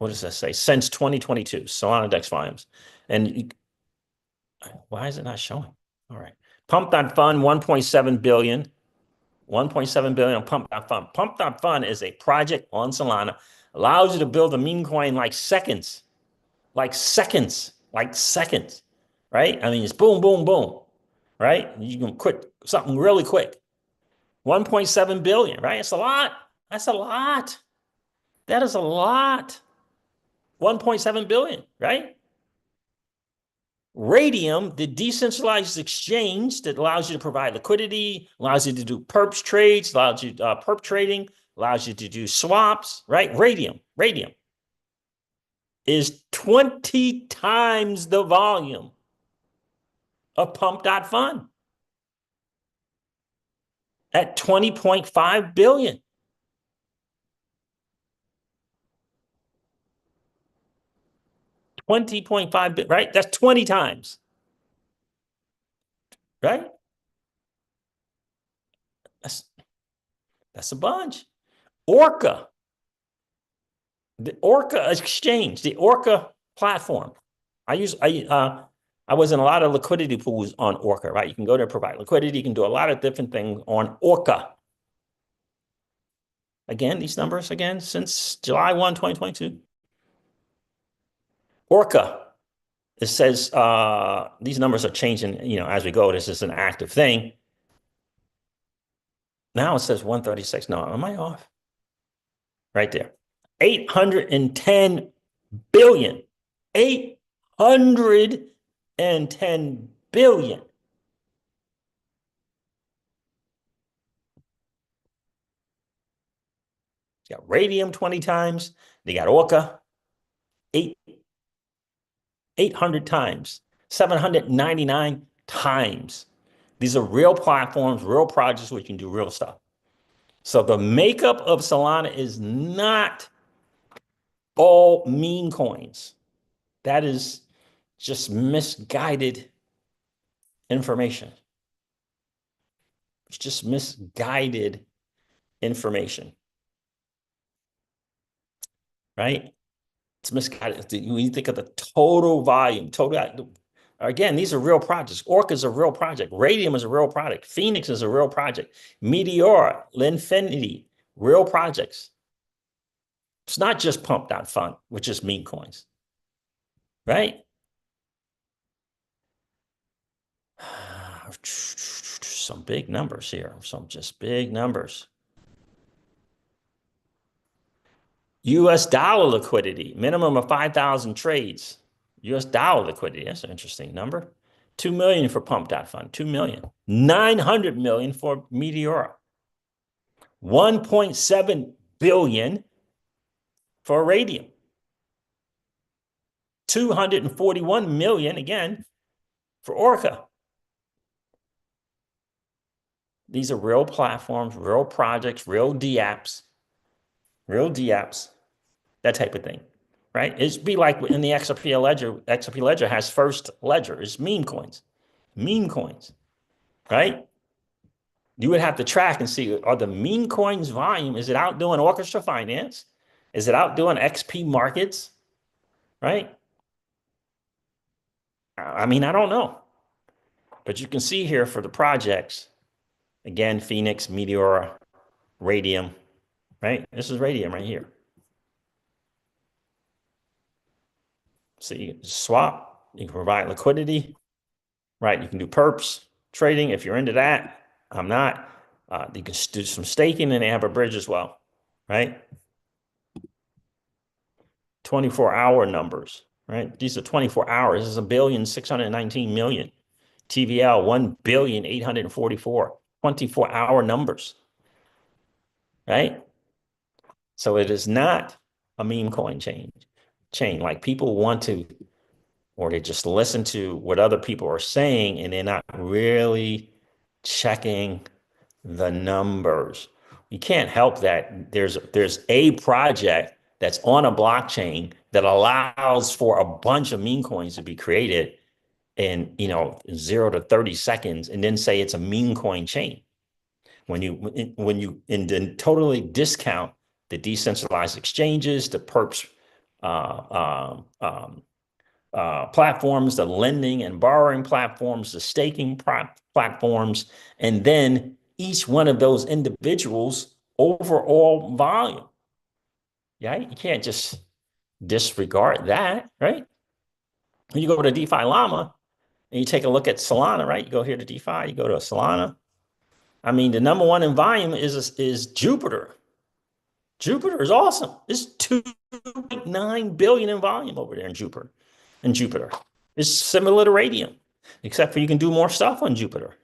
does that say? Since 2022, Solana Dex volumes. And why is it not showing? All right. Pump.fun, 1.7 billion. 1.7 billion on Pump.fun. Pump.fun is a project on Solana, allows you to build a meme coin like seconds, right? I mean, it's boom, boom, boom, right? You can quit something really quick. 1.7 billion, right? It's a lot. That's a lot. That is a lot. 1.7 billion, right? Radium, the decentralized exchange that allows you to provide liquidity, allows you to do perps trades, allows you perp trading, allows you to do swaps, right? Radium is 20 times the volume of Pump.fun at 20.5 billion. 20.5 billion, right? That's 20 times, right? That's a bunch. Orca, the Orca exchange, the Orca platform. I was in a lot of liquidity pools on Orca, right? You can go there, provide liquidity. You can do a lot of different things on Orca. Again, these numbers again since July 1, 2022. Orca. It says these numbers are changing, you know, as we go. This is an active thing. Now it says 136. No, am I off? Right there. 810 billion. 810 billion. You got Radium 20 times. They got Orca 800 times, 799 times. These are real platforms, real projects where you can do real stuff. So the makeup of Solana is not all meme coins. That is just misguided information. It's just misguided information, right? It's misguided. When you think of the total volume, again, these are real projects. Orca is a real project. Radium is a real project. Phoenix is a real project. Meteora, Linfinity, real projects. It's not just pump.fun, which is meme coins, right? Some big numbers here, some just big numbers. US dollar liquidity, minimum of 5,000 trades. US dollar liquidity, that's an interesting number. 2 million for pump.fun, 2 million. 900 million for Meteora. 1.7 billion for Radium. 241 million, again, for Orca. These are real platforms, real projects, real DApps, that type of thing, right? It'd be like in the XRP ledger. XRP ledger has first ledger. It's meme coins, right? You would have to track and see, are the meme coins volume, is it outdoing Orchestra Finance? Is it outdoing XP markets, right? I mean, I don't know. But you can see here for the projects, again, Phoenix, Meteora, Radium, right? This is Radium right here. So you can swap, you can provide liquidity, right? You can do perps trading if you're into that. I'm not. You can do some staking and they have a bridge as well, right? 24-hour numbers, right? These are 24 hours. This is 1,619,000,000. TVL 1,844,000,000. 24-hour numbers, right? So it is not a meme coin chain. Like people want to, or they just listen to what other people are saying and they're not really checking the numbers. You can't help that. There's a project that's on a blockchain that allows for a bunch of meme coins to be created in 0 to 30 seconds, and then say it's a meme coin chain. When you and then totally discount the decentralized exchanges, the perps platforms, the lending and borrowing platforms, the staking platforms, and then each one of those individuals' overall volume. Yeah, you can't just disregard that, right? When you go to DeFi Llama and you take a look at Solana, right? You go here to DeFi, you go to Solana. I mean, the number one in volume is Jupiter. Jupiter is awesome. It's 2.9 billion in volume over there in Jupiter. It's similar to Radium, except for you can do more stuff on Jupiter,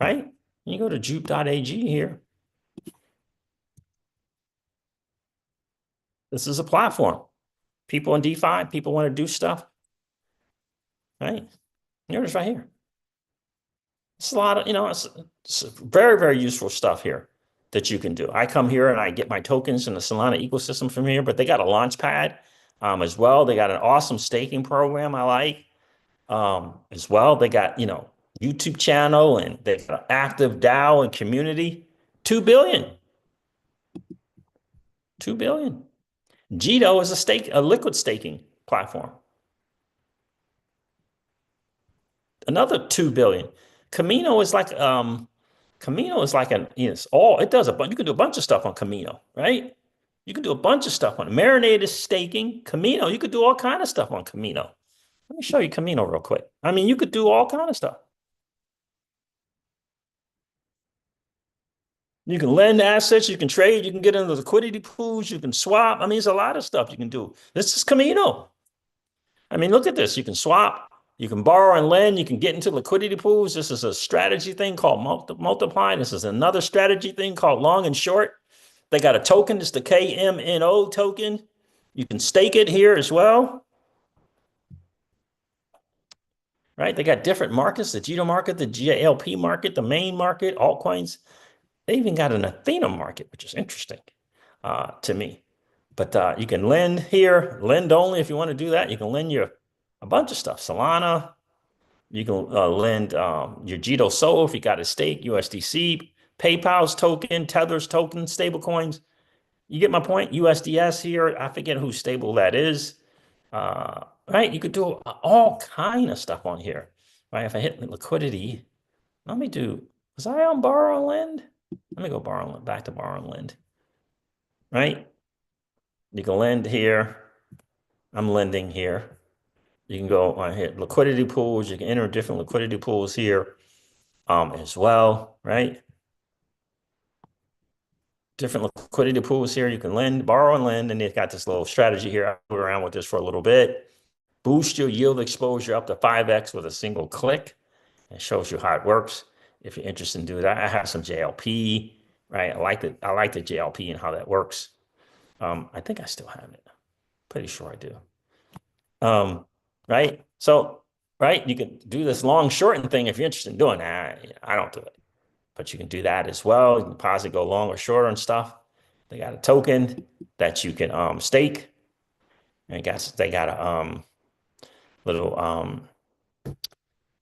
right? You go to jupe.ag here. This is a platform. People in DeFi, people want to do stuff, right? Here's right here. It's a lot of, it's very, very useful stuff here that you can do. I come here and I get my tokens in the Solana ecosystem from here, but they got a launch pad as well. They got an awesome staking program I like as well. They got, YouTube channel and they've got an active DAO and community. 2 billion. 2 billion. Jito is a liquid staking platform. Another 2 billion. Camino is like it does you can do a bunch of stuff on Camino, right? You can do a bunch of stuff on Marinade is staking. Camino, you could do all kind of stuff on Camino. Let me show you Camino real quick. I mean, you could do all kind of stuff. You can lend assets, you can trade, you can get into liquidity pools, you can swap. I mean, there's a lot of stuff you can do. This is Camino. I mean, look at this. You can swap, you can borrow and lend, you can get into liquidity pools. This is a strategy thing called multiply. This is another strategy thing called long and short. They got a token, it's the KMNO token. You can stake it here as well. Right? They got different markets, the Jito market, the GLP market, the main market, altcoins. They even got an Athena market, which is interesting to me. But you can lend here, lend only if you want to do that. You can lend your a bunch of stuff. Solana. You can lend your Jito Sol if you got a stake, USDC, PayPal's token, Tether's token, stable coins. You get my point? USDS here. I forget whose stable that is. Right? You could do all kind of stuff on here. Right? If I hit liquidity, let me do, was I on borrow and lend? Let me go borrow and lend, back to borrow and lend. Right? You can lend here. I'm lending here. You can go on hit liquidity pools. You can enter different liquidity pools here as well, right? Different liquidity pools here. You can lend, borrow, and lend. And they've got this little strategy here. I'll go around with this for a little bit. Boost your yield exposure up to 5x with a single click. It shows you how it works. If you're interested in doing that, I have some JLP, right? I like the JLP and how that works. I think I still have it. Pretty sure I do. Right? So, right, you can do this long shorten thing if you're interested in doing that. I don't do it, but you can do that as well. You can possibly go long or shorter and stuff. They got a token that you can stake. And they got a little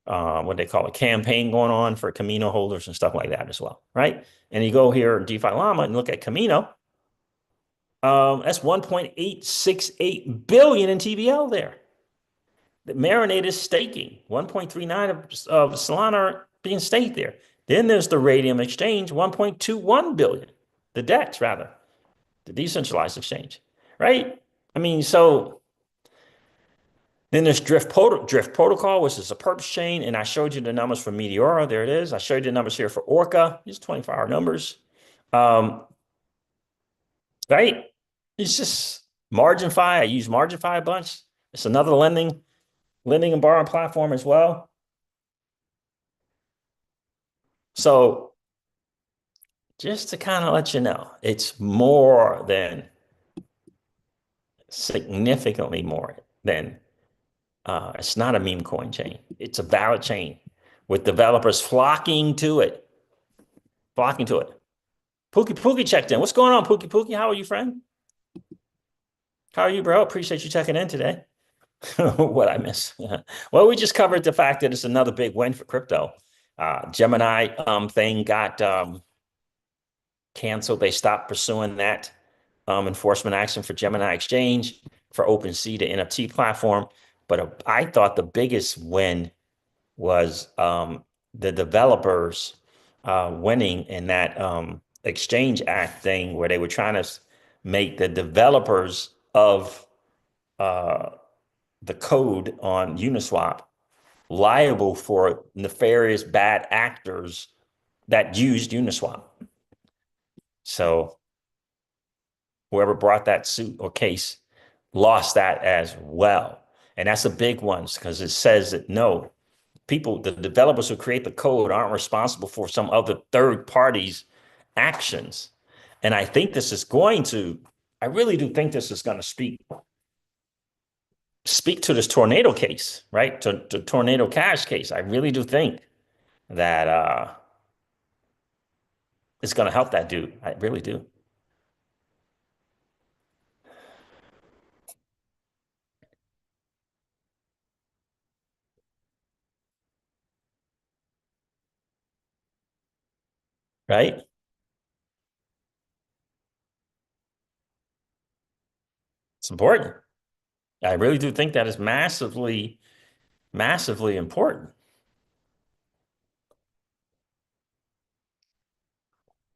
what they call a campaign going on for Camino holders and stuff like that as well, right? And you go here DeFi Llama and look at Camino. That's 1.868 billion in TVL there. The Marinade is staking 1.39 of Solana being staked there. Then there's the Radium exchange, 1.21 billion, the DEX rather, the decentralized exchange, right? I mean, so then there's Drift Protocol, which is a perps chain, and I showed you the numbers for Meteora. There it is. I showed you the numbers here for Orca. These 24-hour numbers, right? It's just MarginFi. I use MarginFi a bunch. It's another lending and borrowing platform as well. So just to kind of let you know, it's more than significantly more than it's not a meme coin chain. It's a valid chain with developers flocking to it. Flocking to it. Pookie checked in. What's going on, Pookie? How are you, friend? How are you, bro? Appreciate you checking in today. What I miss? Well, we just covered the fact that it's another big win for crypto. Gemini thing got canceled. They stopped pursuing that enforcement action for Gemini Exchange for OpenSea, the NFT platform. But I thought the biggest win was the developers winning in that Exchange Act thing where they were trying to make the developers of the code on Uniswap liable for nefarious bad actors that used Uniswap. So whoever brought that suit or case lost that as well. And that's a big one because it says that no, the developers who create the code aren't responsible for some other third party's actions. And I think I really do think this is going to speak to this tornado case, right? To tornado cash case. I really do think that it's going to help that dude. I really do. Right? It's important. I really do think that is massively, massively important.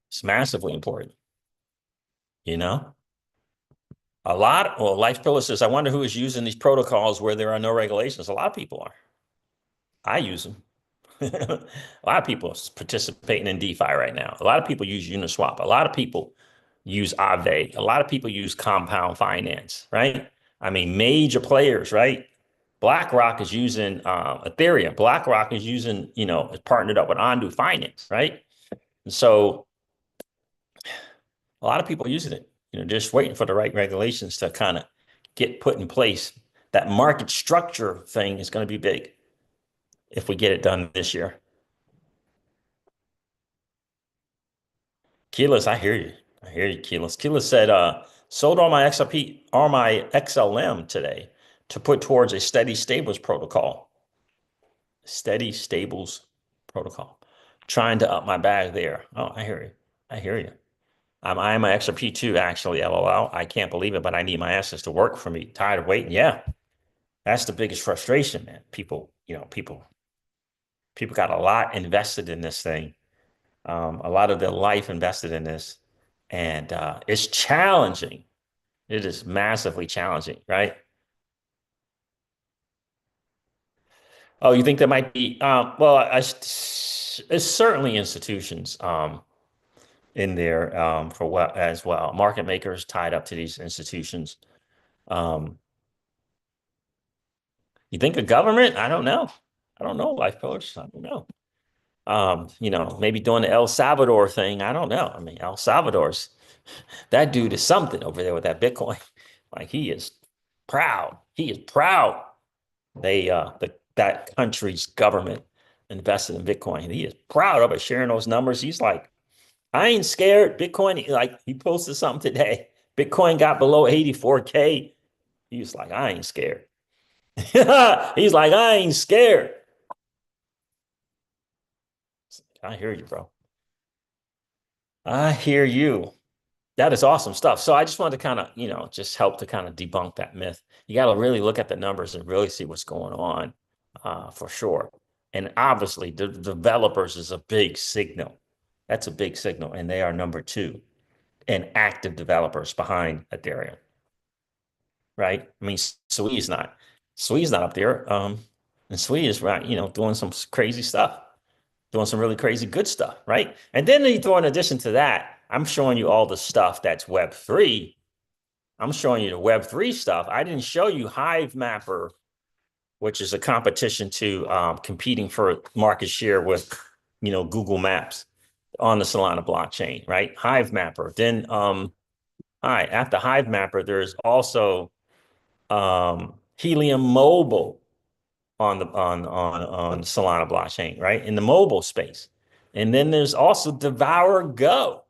It's massively important. You know, Life Pillar says, I wonder who is using these protocols where there are no regulations. A lot of people are. I use them. A lot of people participating in DeFi right now. A lot of people use Uniswap. A lot of people use Aave. A lot of people use Compound Finance, right? I mean, major players, right? BlackRock is using Ethereum. BlackRock is using, is partnered up with Ondu Finance, right? And so a lot of people are using it, just waiting for the right regulations to kind of get put in place. That market structure thing is going to be big if we get it done this year. Keyless, I hear you. I hear you, Keyless. Keyless said, Sold all my XRP or my XLM today to put towards a steady stables protocol. Steady stables protocol. Trying to up my bag there. Oh, I hear you. I hear you. I am an XRP too, actually, LOL. I can't believe it, but I need my assets to work for me. Tired of waiting. Yeah, that's the biggest frustration, man. People got a lot invested in this thing, a lot of their life invested in this, and it's challenging. It is massively challenging, right? Oh, you think there might be? It's certainly institutions in there for what as well. Market makers tied up to these institutions. Um, you think the government? I don't know. I don't know, life coach. I don't know. Maybe doing the El Salvador thing. I don't know. I mean, El Salvador's that dude is something over there with that Bitcoin. Like he is proud. He is proud. That country's government invested in Bitcoin. He is proud of it, sharing those numbers. He's like, I ain't scared. Bitcoin, like he posted something today. Bitcoin got below 84K. He was like, I ain't scared. He's like, I ain't scared. I hear you, bro. I hear you. That is awesome stuff. So I just wanted to kind of, just help to kind of debunk that myth. You got to really look at the numbers and really see what's going on, for sure. And obviously, the developers is a big signal. That's a big signal, and they are number two in active developers behind Ethereum, right? I mean, Swee's not up there. And Swee is right, doing some crazy stuff, doing some really crazy good stuff, right? And then you throw in addition to that, I'm showing you all the stuff that's Web3. I'm showing you the Web3 stuff. I didn't show you Hive Mapper, which is a competition to competing for market share with, Google Maps on the Solana blockchain, right? Hive Mapper. Then, all right, after Hive Mapper, there's also Helium Mobile on Solana blockchain, right? In the mobile space. And then there's also Devour Go,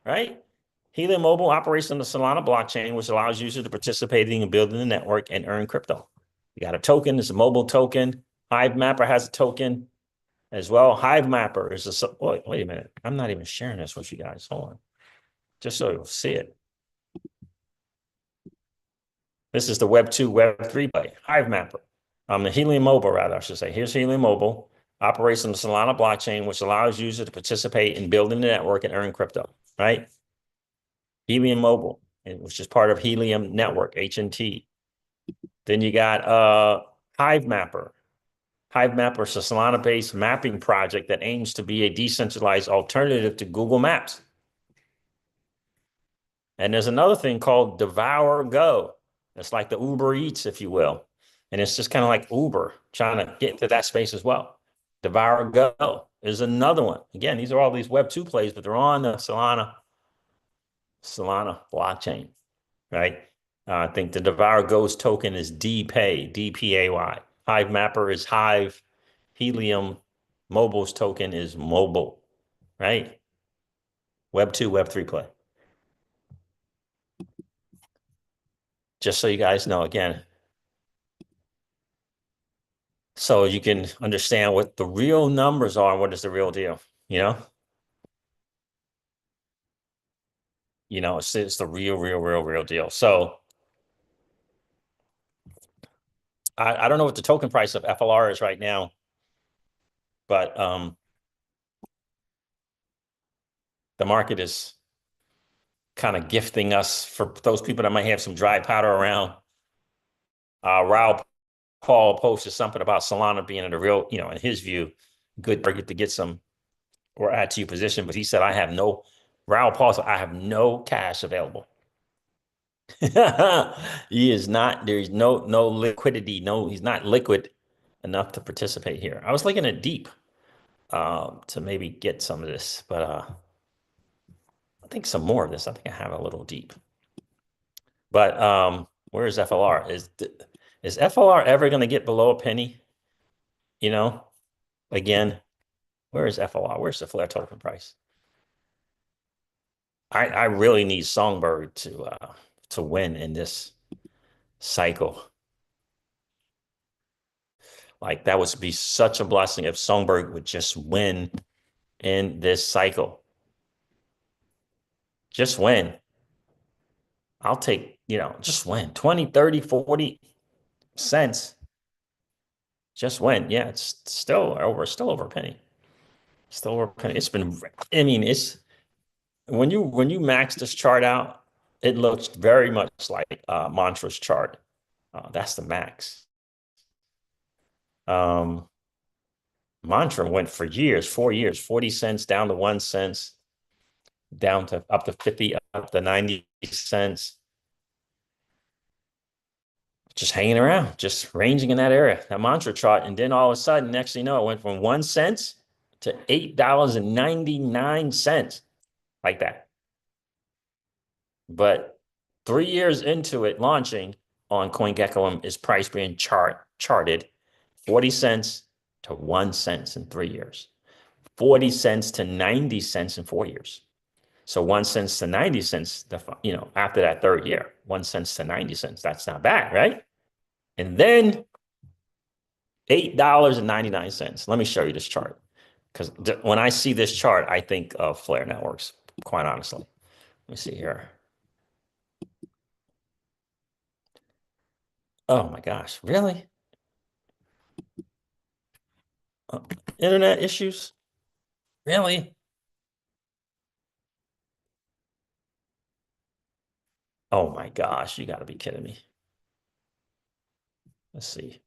right? Helium Mobile operates on the Solana blockchain, which allows users to participate in building the network and earn crypto. You got a token, it's a mobile token. Hive Mapper has a token as well. Hive Mapper is wait a minute. I'm not even sharing this with you guys. Hold on. Just so you'll see it. This is the Web 2, Web 3 play. Hive Mapper. The Helium Mobile, rather, I should say. Here's Helium Mobile. Operates on the Solana blockchain, which allows users to participate in building the network and earn crypto, right? Helium Mobile, which is part of Helium Network, HNT. Then you got Hive Mapper. Hive Mapper is a Solana-based mapping project that aims to be a decentralized alternative to Google Maps. And there's another thing called Devour Go. It's like the Uber Eats, if you will. And it's just kind of like Uber trying to get into that space as well. Devour Go is another one. Again, these are all these Web 2 plays, but they're on the Solana blockchain, right? I think the Devour Go's token is DPay, DPAY. Hive Mapper is Hive. Helium Mobile's token is mobile, right? Web 2, Web 3 play. Just so you guys know, again, so you can understand what the real numbers are and what is the real deal, it's the real deal. So I don't know what the token price of FLR is right now, but the market is kind of gifting us, for those people that might have some dry powder around. Raul Paul posted something about Solana being in a real, in his view, good target to get some or add to your position. But he said, Raul Paul said, I have no cash available. He is not, there's no liquidity. No, he's not liquid enough to participate here. I was looking at deep to maybe get some of this, but I think some more of this. I think I have a little deep. But where is FLR? Is FLR ever going to get below a penny? Again, where is FLR? Where's the flare token price? I really need Songbird to win in this cycle. Like that would be such a blessing if Songberg would just win in this cycle. Just win. I'll take, just win 20, 30, 40 cents. Just win. Yeah, it's still over a penny. Still over a penny. It's been, I mean, it's when you max this chart out, it looks very much like Mantra's chart. That's the max. Mantra went for years, 4 years, 40 cents down to 1 cent, down to up to 50, up to 90 cents. Just hanging around, just ranging in that area, that Mantra chart. And then all of a sudden, next thing you know, it went from 1 cent to $8.99, like that. But 3 years into it launching on CoinGecko is price being charted 40 cents to 1 cent in 3 years, 40 cents to 90 cents in 4 years. So 1 cent to 90 cents, after that third year, 1 cent to 90 cents. That's not bad, right? And then $8.99. Let me show you this chart. Because when I see this chart, I think of Flare Networks, quite honestly. Let me see here. Oh my gosh, really? Internet issues? Really? Oh my gosh, you got to be kidding me. Let's see.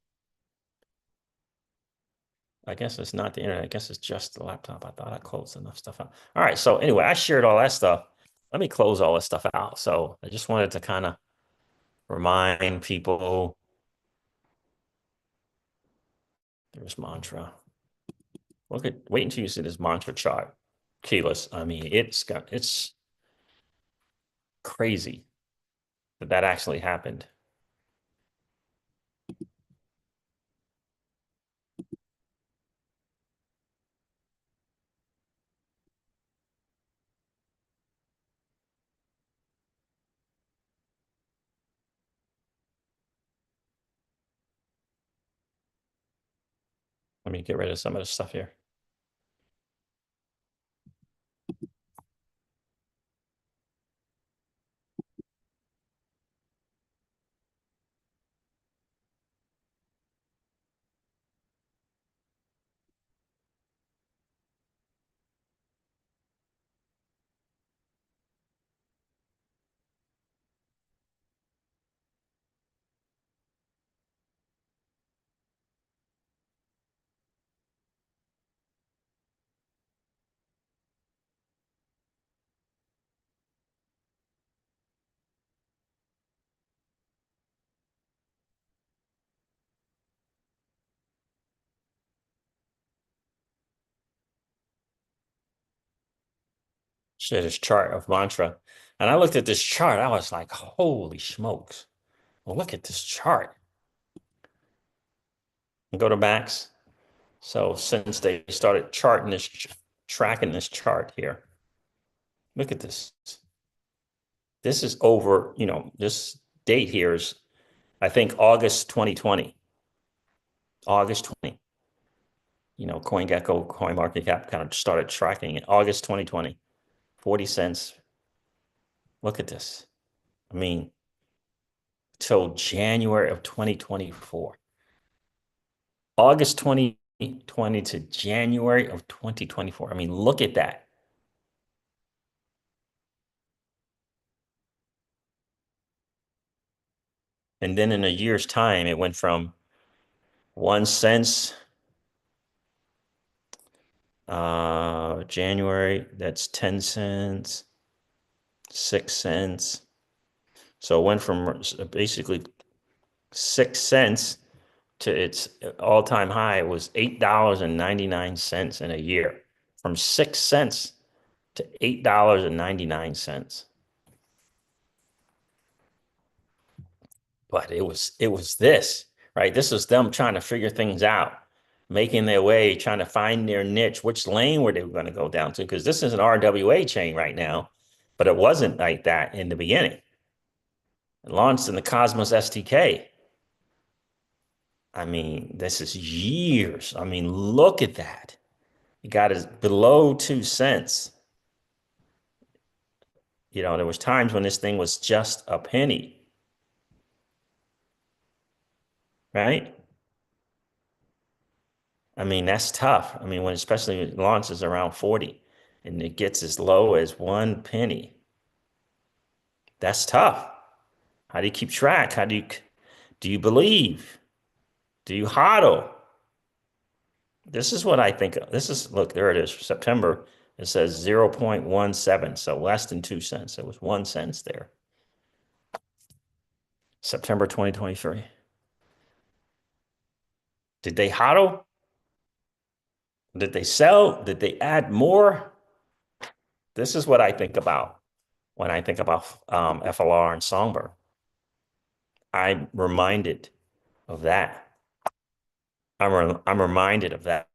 I guess it's not the internet. I guess it's just the laptop. I thought I closed enough stuff out. All right. So anyway, I shared all that stuff. Let me close all this stuff out. So I just wanted to kind of remind people. There's Mantra. Wait until you see this Mantra chart. Keyless. I mean, it's crazy that actually happened. Let me get rid of some of this stuff here. Shit, this chart of Mantra. And I looked at this chart. I was like, holy smokes. Well, look at this chart. And go to Max. So since they started tracking this chart here, look at this. This is over, this date here is, I think, August 2020. August 20. CoinGecko, CoinMarketCap kind of started tracking it. August 2020, 40 cents. Look at this. I mean, till January of 2024. August 2020 to January of 2024. I mean, look at that. And then in a year's time, it went from 1 cent, January, that's 10 cents, 6 cents. So it went from basically 6 cents to its all-time high. It was $8.99 in a year, from 6 cents to $8.99. But it was this, right? This was them trying to figure things out, making their way, trying to find their niche, which lane were they going to go down to? Because this is an RWA chain right now, but it wasn't like that in the beginning. launched in the Cosmos SDK. I mean, this is years. I mean, look at that. It got us below 2 cents. You know, there was times when this thing was just a penny, right? I mean, that's tough. I mean, when especially when it launches around 40 and it gets as low as 1 penny, that's tough. How do you keep track? Do you believe? Do you hodl? This is what I think. This is, look, there it is, September. It says 0.17, so less than 2 cents. It was 1 cent there. September 2023. Did they hodl? Did they sell? Did they add more? This is what I think about when I think about FLR and Songbird. I'm reminded of that. I'm reminded of that.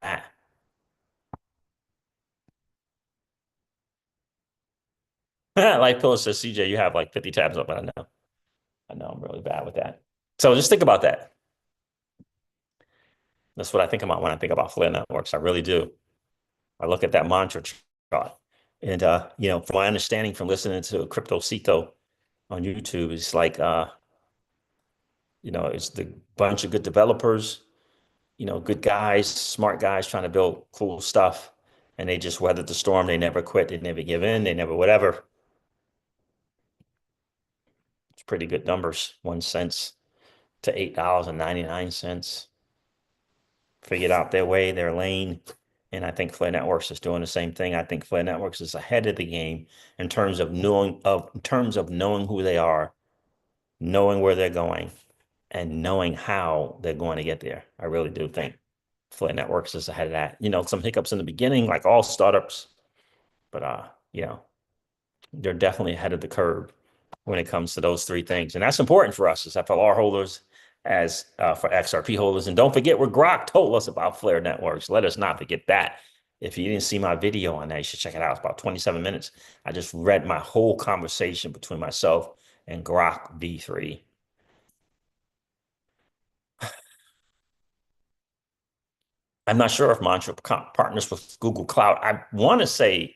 Like Phyllis says, CJ, you have like 50 tabs open. I know I'm really bad with that. So just think about that. That's what I think about when I think about Flare networks. I really do. I look at that mantra chart. And you know, from my understanding from listening to CryptoCeej on YouTube, it's like you know, it's the bunch of good developers, you know, good guys, smart guys trying to build cool stuff. And they just weathered the storm. They never quit. They never give in. They never whatever. It's pretty good numbers. 1 cent to $8.99. Figured out their way, their lane. And I think Flare Networks is doing the same thing. I think Flare Networks is ahead of the game in terms of knowing who they are, knowing where they're going, and knowing how they're going to get there. I really do think Flare Networks is ahead of that. You know, some hiccups in the beginning, like all startups, but you know, they're definitely ahead of the curve when it comes to those three things. And that's important for us as FLR holders, as for XRP holders. And don't forget what Grok told us about Flare Networks. Let us not forget that. If you didn't see my video on that, you should check it out. It's about 27 minutes. I just read my whole conversation between myself and Grok V3. I'm not sure if Mantra partners with Google Cloud. I want to say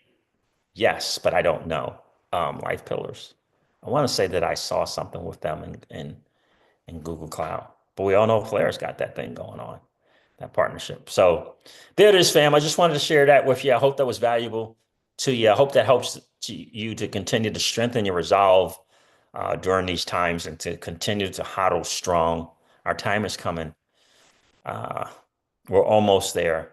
yes, but I don't know. Life Pillars. I want to say that I saw something with them in Google Cloud. But we all know Flare's got that thing going on, that partnership. So there it is, fam. I just wanted to share that with you. I hope that was valuable to you. I hope that helps you to continue to strengthen your resolve during these times and to continue to hodl strong. Our time is coming. Uh, we're almost there.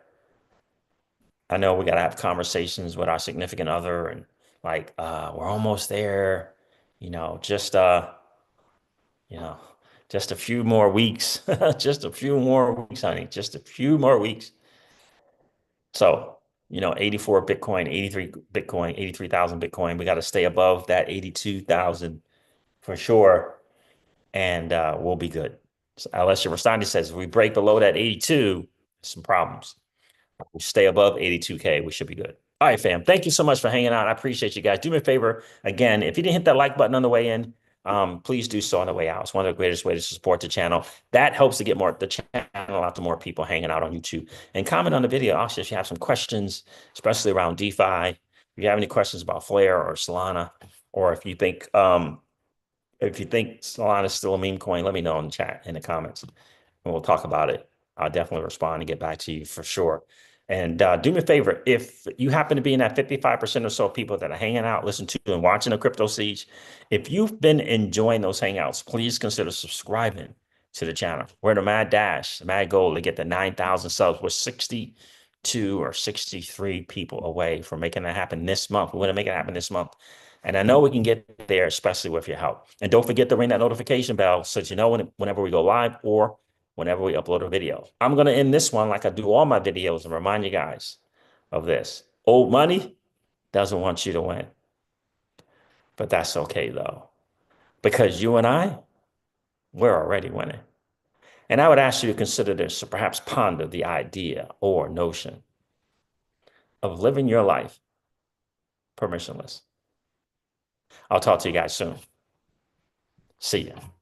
I know we got to have conversations with our significant other and like, we're almost there, you know, you know, just a few more weeks, just a few more weeks, honey, just a few more weeks. So, you know, 84 Bitcoin, 83 Bitcoin, 83,000 Bitcoin. We got to stay above that 82,000 for sure. And we'll be good. So, unless your Rastani says if we break below that 82, some problems. We stay above 82K, we should be good. All right, fam. Thank you so much for hanging out. I appreciate you guys. Do me a favor. Again, if you didn't hit that like button on the way in, please do so on the way out. It's one of the greatest ways to support the channel. That helps to get the channel out to more people hanging out on YouTube. And comment on the video. Also, if you have some questions, especially around DeFi, if you have any questions about Flare or Solana, or if you think Solana is still a meme coin, let me know in the chat, in the comments, and we'll talk about it. I'll definitely respond and get back to you for sure. And do me a favor, if you happen to be in that 55% or so of people that are hanging out, listening to and watching the CryptoCeej, if you've been enjoying those hangouts, please consider subscribing to the channel. We're the mad dash, the mad goal to get the 9,000 subs. We're 62 or 63 people away from making that happen this month. We're going to make it happen this month. And I know we can get there, especially with your help. And don't forget to ring that notification bell so that you know whenever we go live or whenever we upload a video. I'm going to end this one like I do all my videos and remind you guys of this. Old money doesn't want you to win. But that's okay, though, because you and we're already winning. And I would ask you to consider this, or perhaps ponder the idea or notion of living your life permissionless. I'll talk to you guys soon. See ya.